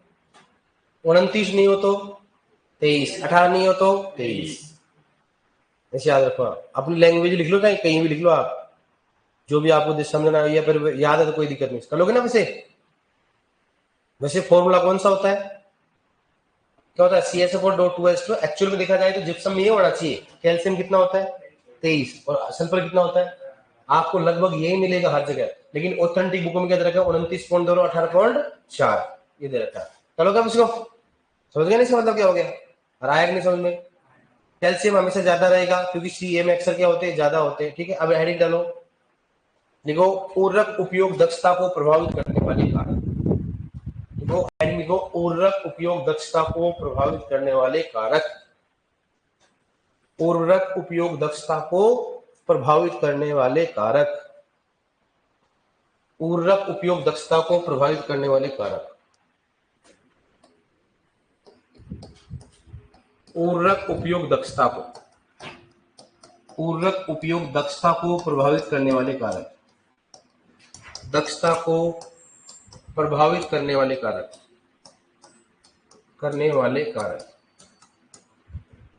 29 नहीं हो तो 23, 18 नहीं हो तो 23, ऐसे याद रखो। अपनी लैंग्वेज लिख लो, चाहे कहीं भी लिख लो आप, जो भी आपको समझना है, या फिर याद है तो कोई दिक्कत नहीं, कर लोगे ना। वैसे फॉर्मूला कौन सा होता है? क्या होता है? CSF4.2H2। एक्चुअल में देखा जाए तो जिप्सम में ये होना चाहिए, कैल्शियम कितना होता है? 23, और सल्फर कितना होता है? आपको लगभग यही मिलेगा हर जगह, लेकिन ऑथेंटिक बुकों में क्या दे रखा है? 29.2 और 18.4 ये दे रखा है। चलो क्या इसको समझ गया? नहीं इसका मतलब क्या हो गया? और आया कि नहीं समझ में? कैल्शियम हमेशा ज्यादा रहेगा क्योंकि CA में अक्सर क्या होते हैं? ज्यादा होते हैं। ठीक है, अब हेडिंग डालो, देखो उर्वरक उपयोग दक्षता को प्रभावित करने वाले कारक। देखो हेडिंग लिखो, उर्वरक उपयोग दक्षता को प्रभावित करने वाले कारक। उर्वरक उपयोग दक्षता को प्रभावित करने वाले कारक। उर्वरक उपयोग दक्षता को प्रभावित करने वाले कारक। उर्वरक उपयोग दक्षता को, उर्वरक उपयोग दक्षता को प्रभावित करने वाले कारक। दक्षता को प्रभावित करने वाले कारक, करने वाले कारक।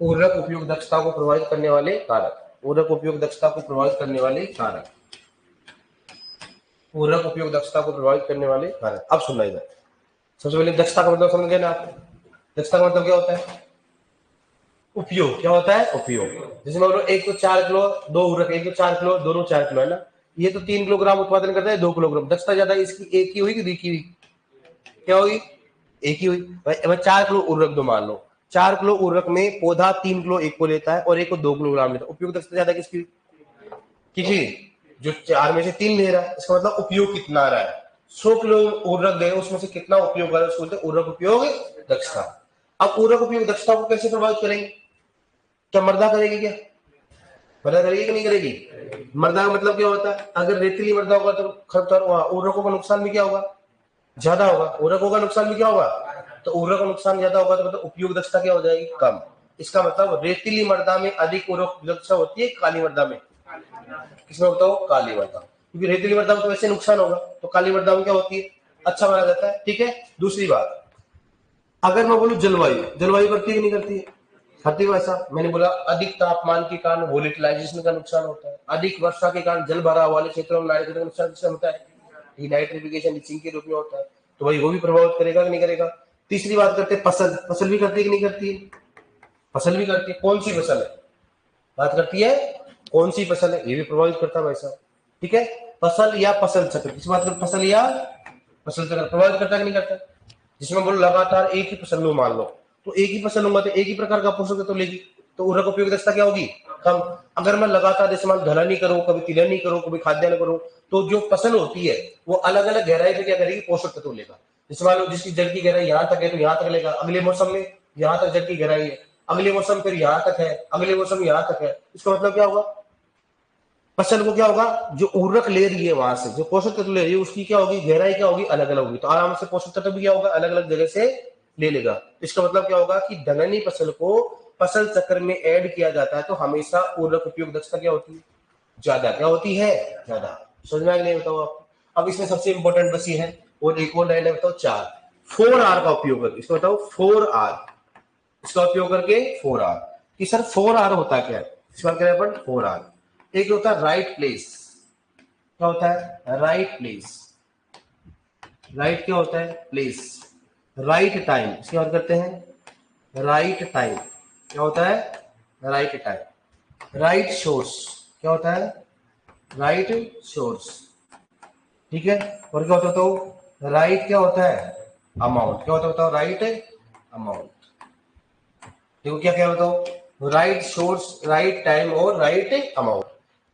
उर्वरक उपयोग दक्षता को प्रभावित करने वाले कारक। उर्वरक उपयोग दक्षता को प्रभावित करने वाले कारक। उर्वरक उपयोग दक्षता को प्रभावित करने वाले कारक। अब सुनना इधर, सबसे पहले दक्षता का मतलब समझ गए ना आप? दक्षता का मतलब क्या होता है? उपयोग। क्या होता है? उपयोग। जैसे मान लो 1 तो 4 किलो, 2 उर्वरक, 1 तो 4 किलो, दोनों 4 किलो, है ना? ये तो 3 किलोग्राम उत्पादन करता है, 2 किलोग्राम, दक्षता ज्यादा इसकी ए की हुई कि बी की हुई? क्या होगी? एक ही हुई। भाई 4 किलो उर्वरक दो मान लो, 4 किलो उर्वरक में पौधा 3 किलो एक को लेता है और एक को 2 किलोग्राम लेता है, उपयोग दक्षता ज्यादा किसकी? किसी जो 4 में से 3 ले रहा है, इसका मतलब उपयोग कितना आ रहा है? 100 किलो उर्वरक गए, उसमें से कितना उपयोग कर रहा है उसको बोलते हैं उर्वरक उपयोग दक्षता। अब उर्वरक उपयोग दक्षता को कैसे प्रभावित करेंगे? क्या मृदा करेगी? क्या मृदा करेगी कि नहीं करेगी? मृदा का मतलब क्या होता है? अगर रेतीली मृदा होगा तो खरपतवार उर्वरकों का नुकसान भी क्या होगा? ज्यादा होगा। उर्वरकों का नुकसान भी क्या होगा? तो उर्वरक का नुकसान ज्यादा होगा तो मतलब उपयोग दक्षता क्या हो जाएगी? कम। इसका मतलब रेतीली मृदा में अधिक उर्वरक दक्षता होती है, काली मृदा में? किसमें बताओ? काली मृदा। क्योंकि रेतीली मृदा में तो वैसे नुकसान होगा, तो काली मृदा में क्या होती है? अच्छा माना जाता है। ठीक है। दूसरी बात, अगर मैं बोलूं जलवायु, जलवायु करती है कि नहीं करती है? करती है। ऐसा मैंने बोला अधिक तापमान के कारण वोलेटिलाइजेशन का नुकसान होता है, अधिक वर्षा के कारण जल भराव वाले क्षेत्रों में नाइट्रोजन का नुकसान किससे होता है? डिनाइट्रिफिकेशन, लीचिंग के रूप में होता है। तो भाई वो भी प्रभावित करेगा कि नहीं करेगा? तीसरी बात करते हैं फसल, फसल भी करती है कि नहीं करती है? फसल भी करती है। कौन सी फसल है बात करती है? कौन सी फसल है, ये भी प्रभावित करता है भाई साहब। ठीक है। फसल या फसल चक्र, किस बात में? फसल या फसल चक्र प्रभावित करता है कि नहीं करता? जिसमें बोलो लगातार एक ही फसल लो मान लो, तो एक ही फसल लूंगा तो एक ही प्रकार का पोषक तत्व लेगी, तो उर्वरक उपयोग दक्षता क्या होगी? कम। अगर मैं लगातार इस्तेमाल दलहनी करूं, कभी तिलहनी करूं, कभी खाद्यान्न करूं, तो जो फसल होती है वो अलग अलग गहराई पे क्या करेगी? पोषक तत्व लेगा। जैसे मान लो जिसकी जड़ की गहराई यहाँ तक है तो यहाँ तक लेगा, अगले मौसम में यहाँ तक जड़ की गहराई है, अगले मौसम फिर यहाँ तक है, अगले मौसम यहाँ तक है। इसका मतलब क्या होगा? फसल को क्या होगा? जो उर्वरक ले रही है वहां से, जो पोषक तत्व ले रही है, उसकी क्या होगी? गहराई क्या होगी? अलग अलग होगी, तो आराम से पोषक तत्व भी क्या होगा? अलग अलग जगह से ले लेगा। इसका मतलब क्या होगा कि दलहनी फसल को फसल चक्र में ऐड किया जाता है तो हमेशा उर्वरक उपयोग दक्षता क्या होती है? ज्यादा। क्या होती है? ज्यादा। समझ में आ गया? नहीं बताओ आप। अब इसमें सबसे इंपॉर्टेंट बस ये है, और एक और लाइन है बताओ, 4 4R का उपयोग करके, इसको बताओ 4R, इसका उपयोग करके 4R। कि सर 4R होता क्या है? इस बार करें अपन 4R। एक होता है राइट प्लेस, क्या होता है? Right place. राइट क्या होता है? प्लेस। राइट टाइम, इसकी बात करते हैं राइट टाइम, क्या होता है? Right time. राइट सोर्स, क्या होता है? Right source. ठीक है। और क्या होता है तो राइट क्या होता है? अमाउंट। क्या होता है बताओ? Right amount. देखो क्या क्या बताओ, राइट सोर्स, राइट टाइम और राइट अमाउंट।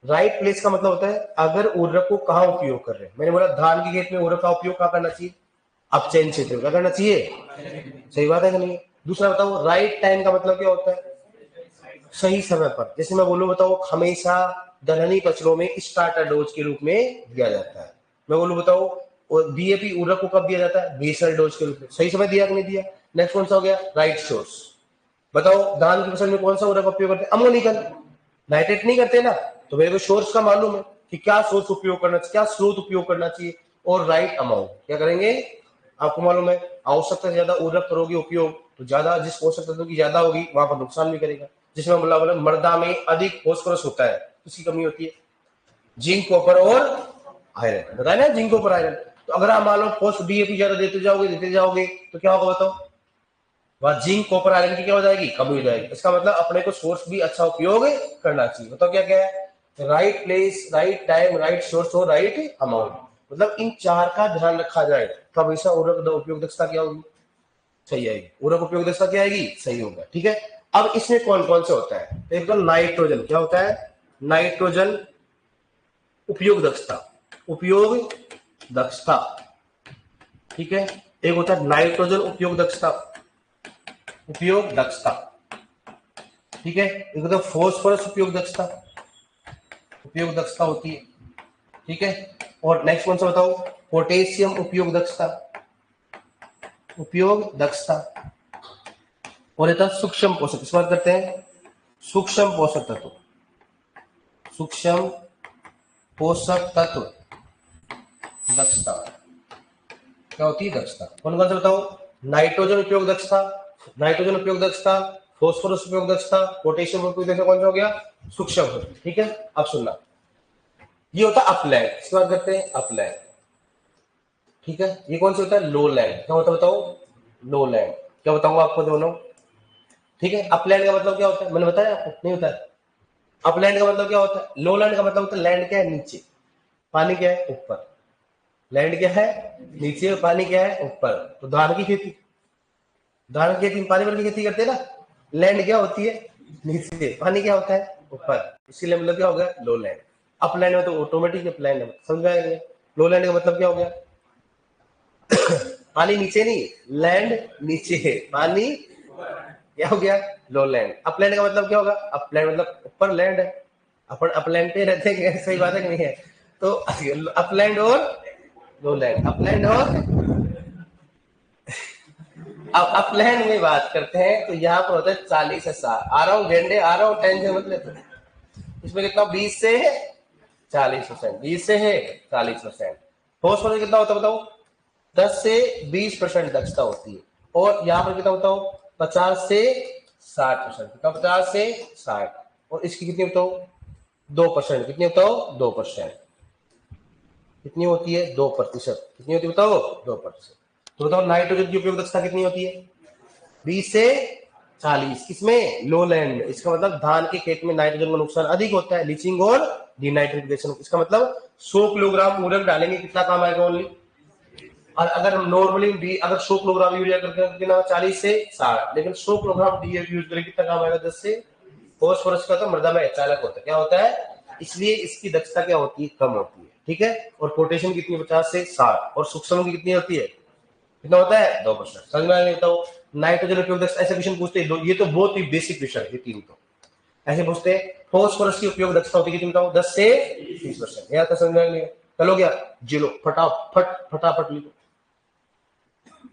राइट प्लेस का मतलब होता है अगर उर्वरक को कहाँ उपयोग कर रहे हैं। मैंने बोला धान के खेत में उर्वरक का उपयोग कहाँ करना चाहिए? अपचयन क्षेत्र में। क्या करना चाहिए? सही बात है कि नहीं? दूसरा बताओ राइट टाइम का मतलब क्या होता है? सही समय पर। जैसे मैं बोलूं बताओ हमेशा दलहनी फसलों में स्टार्टर डोज के रूप में दिया जाता है। मैं बोलूं बताओ डीएपी उर्वरक को कब दिया जाता है? बेसल डोज के रूप में। सही समय दिया कि नहीं दिया? नेक्स्ट कौन सा हो गया? Right source. बताओ धान की फसल में कौन सा उर्वरक उपयोग करते हैं? अमोनिकल। नाइट्रेट नहीं करते ना, तो मेरे को सोर्स का मालूम है कि क्या सोर्स उपयोग करना चाहिए, क्या स्रोत उपयोग करना चाहिए, और राइट अमाउंट क्या करेंगे? आपको मालूम है आवश्यकता से ज्यादा उर्वरक करोगे उपयोग तो ज्यादा जिस पोषक तत्व की ज्यादा होगी वहां पर नुकसान भी करेगा। जिसमें बोला मृदा में अधिक फॉस्फोरस होता है, उसकी कमी होती है, जिंक कॉपर और आयरन, बताया ना, जिंक कॉपर आयरन। तो अगर आप मान लो फॉस्फोरस डीएपी ज्यादा देते जाओगे तो क्या होगा बताओ? वह जिंक कॉपर आयरन की क्या हो जाएगी? कमी हो जाएगी। इसका मतलब अपने को सोर्स भी अच्छा उपयोग करना चाहिए। बताओ क्या क्या है? Right place, right time, right source और राइट अमाउंट। मतलब इन 4 का ध्यान रखा जाए तो हमेशा उर्वरक उपयोग दक्षता क्या होगी? सही आएगी। उर्वरक उपयोग दक्षता क्या आएगी? सही होगा। ठीक है। अब इसमें कौन कौन से होता है? एक तो नाइट्रोजन, क्या होता है? नाइट्रोजन उपयोग दक्षता, उपयोग दक्षता। ठीक है। एक होता है नाइट्रोजन उपयोग दक्षता, उपयोग दक्षता। ठीक है। एक होता है फॉस्फोरस उपयोग दक्षता, उपयोग दक्षता होती है। ठीक है। और नेक्स्ट कौन सा बताओ? पोटेशियम उपयोग दक्षता, उपयोग दक्षता। और ये सूक्ष्म पोषक, इस बात करते हैं सूक्ष्म पोषक तत्व, सूक्ष्म पोषक तत्व दक्षता क्या होती है? दक्षता। कौन कौन सा बताओ? नाइट्रोजन उपयोग दक्षता, नाइट्रोजन उपयोग दक्षता, फॉस्फोरस उपयोग दक्षता, पोटेशियम उपयोग दक्षता। कौन सा हो गया? सूक्ष्म। ठीक है। अब सुनना, ये होता है अपलैंड, इसकी बात करते हैं अपलैंड। ठीक है। ये कौन सा होता है? लो लैंड। क्या होता है बताओ? लो लैंड। क्या बताऊंगा आपको दोनों? ठीक है। अपलैंड का मतलब क्या होता है? मैंने बताया आपको नहीं होता है? अपलैंड का मतलब क्या होता है? लो लैंड का मतलब होता है लैंड क्या है? नीचे। पानी क्या है? ऊपर। लैंड क्या है? नीचे। पानी क्या है? ऊपर। तो धान की खेती, धान की खेती पानी वाली खेती करते हैं ना। लैंड क्या होती है? नीचे। पानी क्या होता है? ऊपर। इसीलिए मतलब क्या हो गया? लो लैंड। अप लैंड में तो ऑटोमेटिक अप लैंड है, समझ में आएगा। लो लैंड का मतलब क्या हो गया? पानी नीचे नहीं, लैंड नीचे है, पानी क्या हो गया? लो लैंड। अपलैंड का मतलब क्या होगा? अपलैंड मतलब ऊपर लैंड है, अपन अपलैंड पे रहते हैं, सही बात है कि नहीं है? तो अपलैंड और लो लैंड, अपलैंड और अब अपलैंड में बात करते हैं तो यहाँ पर होता है 40 से 60। आ रहा हूँ गेंडे, आ रहा हूँ, टेंशन मत लेते। इसमें कितना? 20 से 40%, 20 से है 40%। फॉस्फोरस कितना होता है बताओ? 10 से 20% दक्षता होती है। और यहाँ पर कितना बताओ? 50 से 60%। कितना? 50 से 60। और इसकी कितनी बताओ? 2%। कितनी बताओ? 2%। कितनी होती है? 2%। कितनी होती है बताओ? 2%। तो बताओ नाइट्रोजन की उपयोग दक्षता कितनी होती है? 20 से 40। किसमें? लो लैंड में। इसका मतलब धान के खेत में नाइट्रोजन का नुकसान अधिक होता है, लीचिंग और डिनाइट्रिफिकेशन। इसका मतलब 100 किलोग्राम उर्वरक डालेंगे, कितना काम आएगा? ओनली। और अगर हम नॉर्मली अगर 100 किलोग्राम यूरिया करके ना 40 से 60, लेकिन 100 किलोग्राम डीएपी यूज करें, कितना काम आएगा? 10 से। फॉस्फोरस का तो मृदा में अचानक होता है, क्या होता है? इसलिए इसकी दक्षता क्या होती है? कम होती है, ठीक है। और पोटेशियम कितनी? 50 से 60। और सूक्ष्म की कितनी होती है? कितना होता है? 2%। समझ में आ गया? बताओ नाइट्रोजन उपयोग दक्षता, ऐसे क्वेश्चन पूछते हैं, ये तो बहुत ही बेसिक क्वेश्चन है, तीन तो ऐसे पूछते हैं। फॉस्फोरस की उपयोग दक्षता होती है कितनी बताओ? 10 से 30%। यहाँ तक समझ में आ गया? चलो गया जी, लो फटाफट फटाफट लिखो।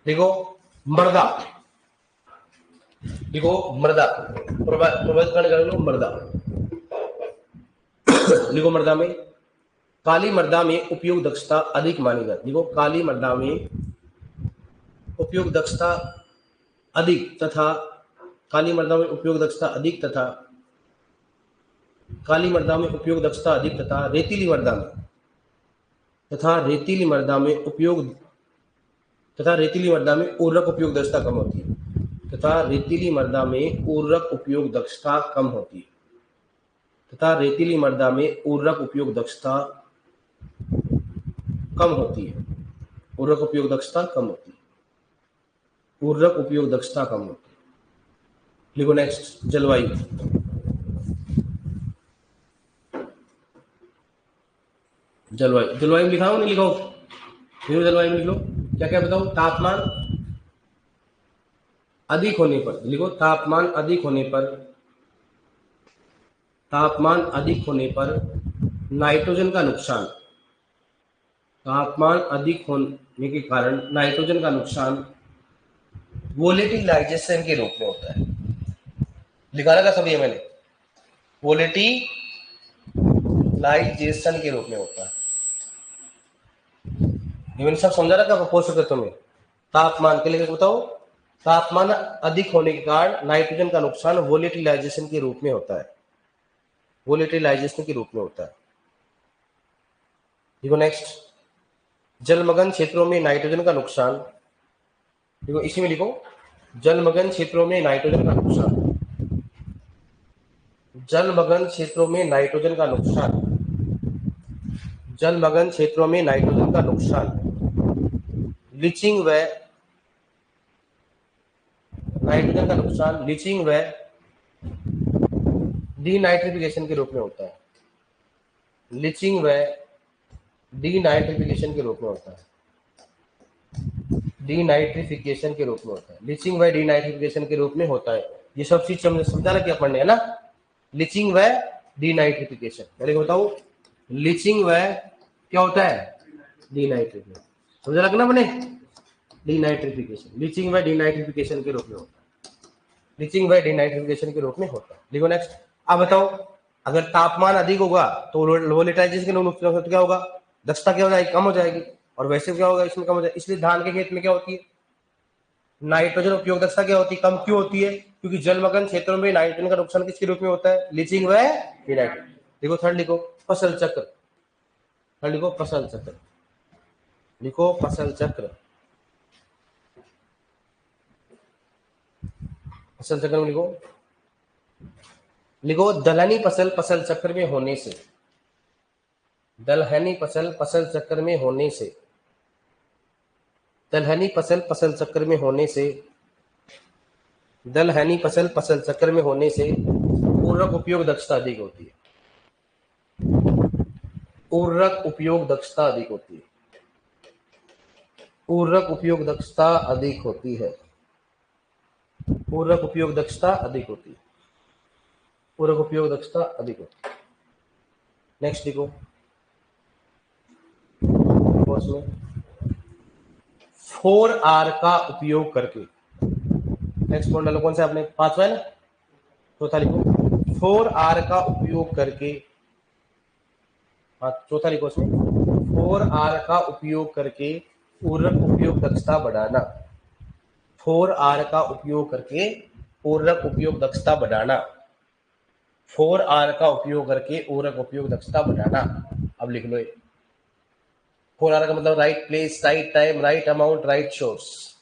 देखो मृदा, देखो मृदा, प्रवर्धन कर लो मृदा। लिखो मृदा में, काली मृदा में उपयोग दक्षता अधिक मानी जाती है। देखो काली मृदा में उपयोग दक्षता अधिक तथा काली मृदा में उपयोग दक्षता अधिक तथा काली मृदा में उपयोग दक्षता अधिक तथा रेतीली मृदा में रेतीली मृदा में उपयोग रेतीली मृदा में उर्वरक उपयोग दक्षता कम होती है। तथा रेतीली मृदा में उर्वरक उपयोग दक्षता कम होती है। तथा रेतीली मृदा में उर्वरक उपयोग दक्षता कम होती है। उर्वरक उपयोग दक्षता कम होती है। उर्वरक उपयोग दक्षता कम होती है। लिखो नेक्स्ट, जलवायु। जलवायु, जलवायु लिखा हो नहीं लिखा हो? जलवायु में लिख लो, क्या क्या बताओ? तापमान अधिक होने पर, लिखो तापमान अधिक होने पर, तापमान अधिक होने पर नाइट्रोजन का नुकसान, तापमान अधिक होने के कारण नाइट्रोजन का नुकसान वोलेटिलाइजेशन के रूप में होता है। लिखा रखा सब ये मैंने, वोलेटिलाइजेशन के रूप में होता है। ये मैंने सब समझा रखा पोषक तत्व में। तापमान के लिए बताओ, तापमान अधिक होने के कारण नाइट्रोजन का नुकसान वोलेटिलाइजेशन के रूप में होता है। वोलेटिलाइजेशन के रूप में होता है। देखो नेक्स्ट, जलमग्न क्षेत्रों में नाइट्रोजन का नुकसान। देखो इसी में लिखो, जलमग्न क्षेत्रों में नाइट्रोजन का नुकसान, जलमग्न क्षेत्रों में नाइट्रोजन का नुकसान, जलमग्न क्षेत्रों में नाइट्रोजन का नुकसान लीचिंग व नाइट्रोजन का नुकसान लीचिंग व डीनाइट्रिफिकेशन के रूप में होता है। लीचिंग व डीनाइट्रिफिकेशन के रूप में होता है। डीनाइट्रिफिकेशन के रूप में होता है। लीचिंग व डीनाइट्रिफिकेशन के रूप में होता है। ये सब चीज समझा रखी अपन ने, है ना। लीचिंग व डीनाइट्रिफिकेशन, पहले बताओ लीचिंग व क्या होता है? डीनाइट्रिफिकेशन। समझा रखना अपने, डीनाइट्रिफिकेशन लीचिंग व डीनाइट्रिफिकेशन के रूप में होता है। लीचिंग व डीनाइट्रिफिकेशन के रूप में होता है। देखो नेक्स्ट, अब बताओ अगर तापमान अधिक होगा तो वोलेटाइजेशन के नुकसान क्या होगा? दक्षता क्या हो जाएगी? कम हो जाएगी। और वैसे क्या होगा? इसमें कम हो जाएगी। इसलिए धान के खेत में क्या होती है? नाइट्रोजन उपयोग दक्षता क्या होती है? कम। क्यों होती है? क्योंकि जलमग्न क्षेत्रों में नाइट्रोजन का नुकसान किसके रूप में होता है? लीचिंग व डीनाइट्रिफिकेशन। देखो थर्ड लिखो, फसल चक्र। थर्ड लिखो फसल चक्र, लिखो फसल चक्र। फसल चक्र में लिखो, लिखो दलहनी फसल फसल चक्र में होने से, दलहनी फसल फसल चक्र में होने से, दलहनी फसल फसल चक्र में होने से, दलहनी फसल फसल चक्र में होने से उर्वरक उपयोग दक्षता अधिक होती है। उर्वरक उपयोग दक्षता अधिक होती है। उर्वरक उपयोग दक्षता अधिक होती है। उर्वरक उपयोग दक्षता अधिक होती है। उर्वरक उपयोग दक्षता अधिक होती है। नेक्स्ट देखो उसमें 4R का उपयोग करके, नेक्स्ट पॉइंट डालो, कौन सा आपने पांचवा है ना, चौथा लिखो 4R का उपयोग करके, हाँ चौथा लिखो उसमें 4R का उपयोग करके उर्वरक उपयोग दक्षता बढ़ाना। 4R का उपयोग करके उर्वरक उपयोग दक्षता बढ़ाना। 4R का उपयोग करके उर्वरक उपयोग दक्षता बढ़ाना। अब लिख लो 4R का मतलब right place, right time, right amount, right source.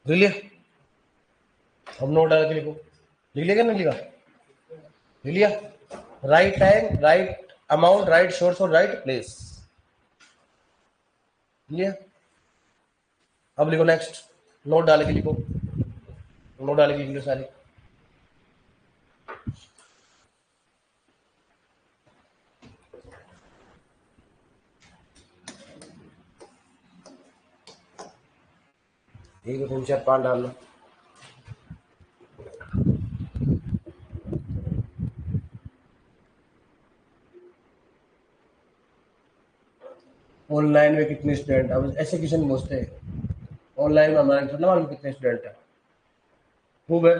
लिख लिया? अब नोट डाल के लिखो। लिख लिया क्या नहीं लिखा? लिख लिया? Right time, right amount, right source और राइट प्लेस। लिया? अब लिखो नेक्स्ट, नोट डाल के लिखो। नोट डाल के लिख लो सारी। एक 3 4 5 डाल लो। ऑनलाइन में कितने स्टूडेंट, अब ऐसे क्वेश्चन पूछते हैं ऑनलाइन में, हमारे थोड़ा मालूम कितने स्टूडेंट है। खूब है।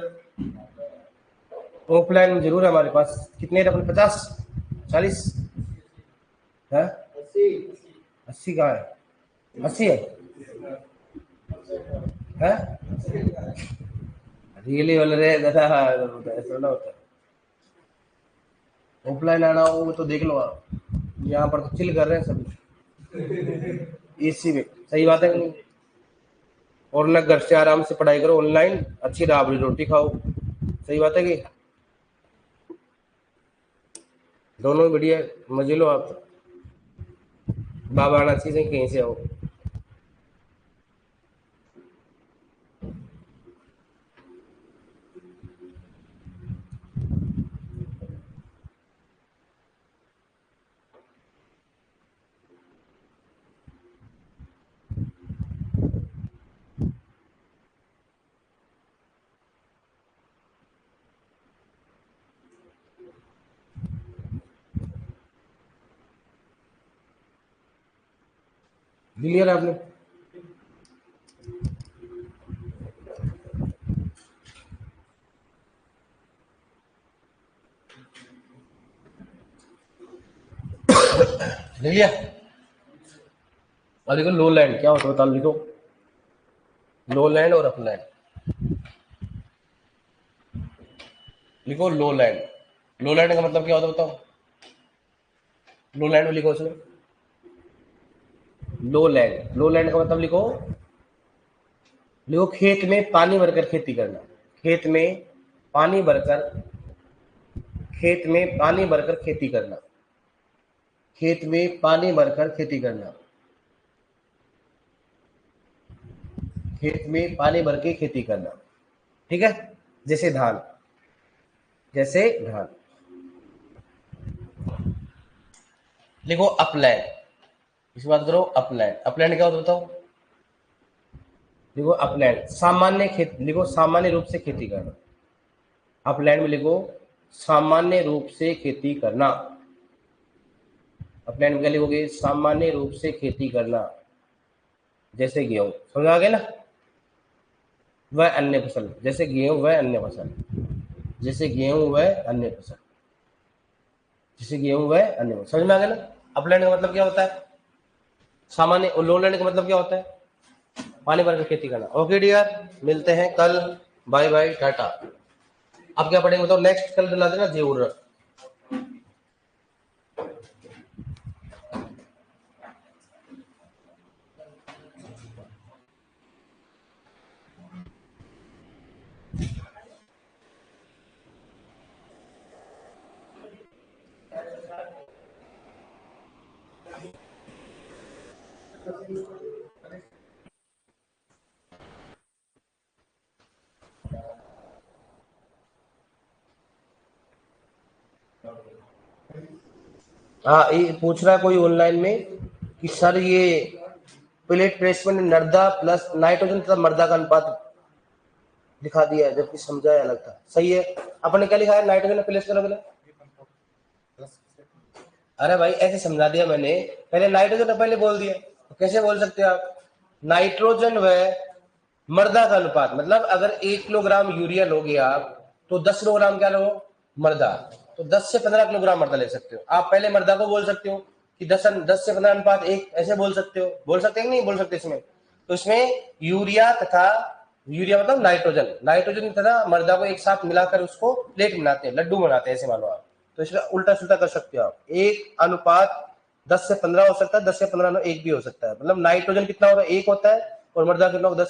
ऑफलाइन में जरूर है हमारे पास। कितने अपने 50 40 है? 80 कहाँ है? 80 है? रियली बोल रहे दादा, ऐसा ना होता। ऑफलाइन आना हो तो देख लो आप, यहाँ पर तो चिल कर रहे हैं सभी एसी में। सही बात है कि नहीं? और ना घर से आराम से पढ़ाई करो, ऑनलाइन अच्छी राबड़ी रोटी खाओ। सही बात है कि दोनों बढ़िया, मजे लो आप। बाबा आना चाहिए कहीं से आओ। क्लियर आपने? ले लिया? और देखो लो लैंड क्या होता है बता, लिखो लो लैंड और अपलैंड। लिखो लो लैंड। लो लैंड का मतलब क्या होता है बताओ? लो लैंड में लिखो उसमें लो लैंड। लो लैंड का मतलब लिखो, लिखो खेत में पानी भरकर खेती करना। खेत में पानी भरकर, खेत में पानी भरकर खेती करना। खेत में पानी भरकर खेती करना। खेत में पानी भर के खेती करना। ठीक है? जैसे धान, जैसे धान। लिखो अपलैंड। इस बात करो अपलैंड। अपलैंड क्या होता है बताओ? लिखो अपलैंड सामान्य खेत, लिखो सामान्य रूप से खेती करना। अपलैंड में लिखो सामान्य रूप से खेती करना। अपलाइन में क्या लिखोगे, सामान्य रूप से खेती करना, जैसे गेहूं, समझ आ गया ना, वह अन्य फसल, जैसे गेहूं वह अन्य फसल, जैसे गेहूं वह अन्य फसल, जैसे गेहूं वह अन्य फसल, समझ में आ गया ना। अपलैंड का मतलब क्या होता है सामान्य, और लोलैंड का मतलब क्या होता है पानी भर के खेती करना। ओके डियर, मिलते हैं कल, बाय बाय टाटा। अब क्या पढ़ेंगे बताओ, नेक्स्ट कल दिला देना जरूर। हाँ, ये पूछ रहा है कोई ऑनलाइन में कि सर ये प्लेट प्लेसमेंट नर्दा प्लस नाइट्रोजन तथा मर्दा का अनुपात दिखा दिया है, जबकि समझाया अलग था। सही है, अपने क्या लिखा है, नाइट्रोजन प्लेस करोगे। अरे भाई ऐसे समझा दिया मैंने, पहले नाइट्रोजन तो पहले बोल दिया, तो कैसे बोल सकते हो आप, नाइट्रोजन व मर्दा का अनुपात, मतलब अगर 1 किलोग्राम यूरिया लोगे आप तो 10 किलोग्राम क्या लो मर्दा, तो 10 से 15 किलोग्राम मर्दा ले सकते हो आप। पहले मर्दा को बोल सकते हो कि 10 से 15 अनुपात 1, ऐसे बोल सकते हो, बोल सकते हैं कि नहीं बोल सकते इसमें। तो इसमें यूरिया तथा, यूरिया मतलब नाइट्रोजन, नाइट्रोजन तथा मर्दा को एक साथ मिलाकर उसको प्लेट बनाते हैं, लड्डू बनाते हैं, ऐसे मानो आप। तो इसका उल्टा सुल्टा कर सकते हो आप, एक अनुपात 10 से 15 हो सकता है, 10 से 15 1 भी हो सकता है, मतलब नाइट्रोजन कितना होगा 1 होता है और मर्दा कितना होगा 10 से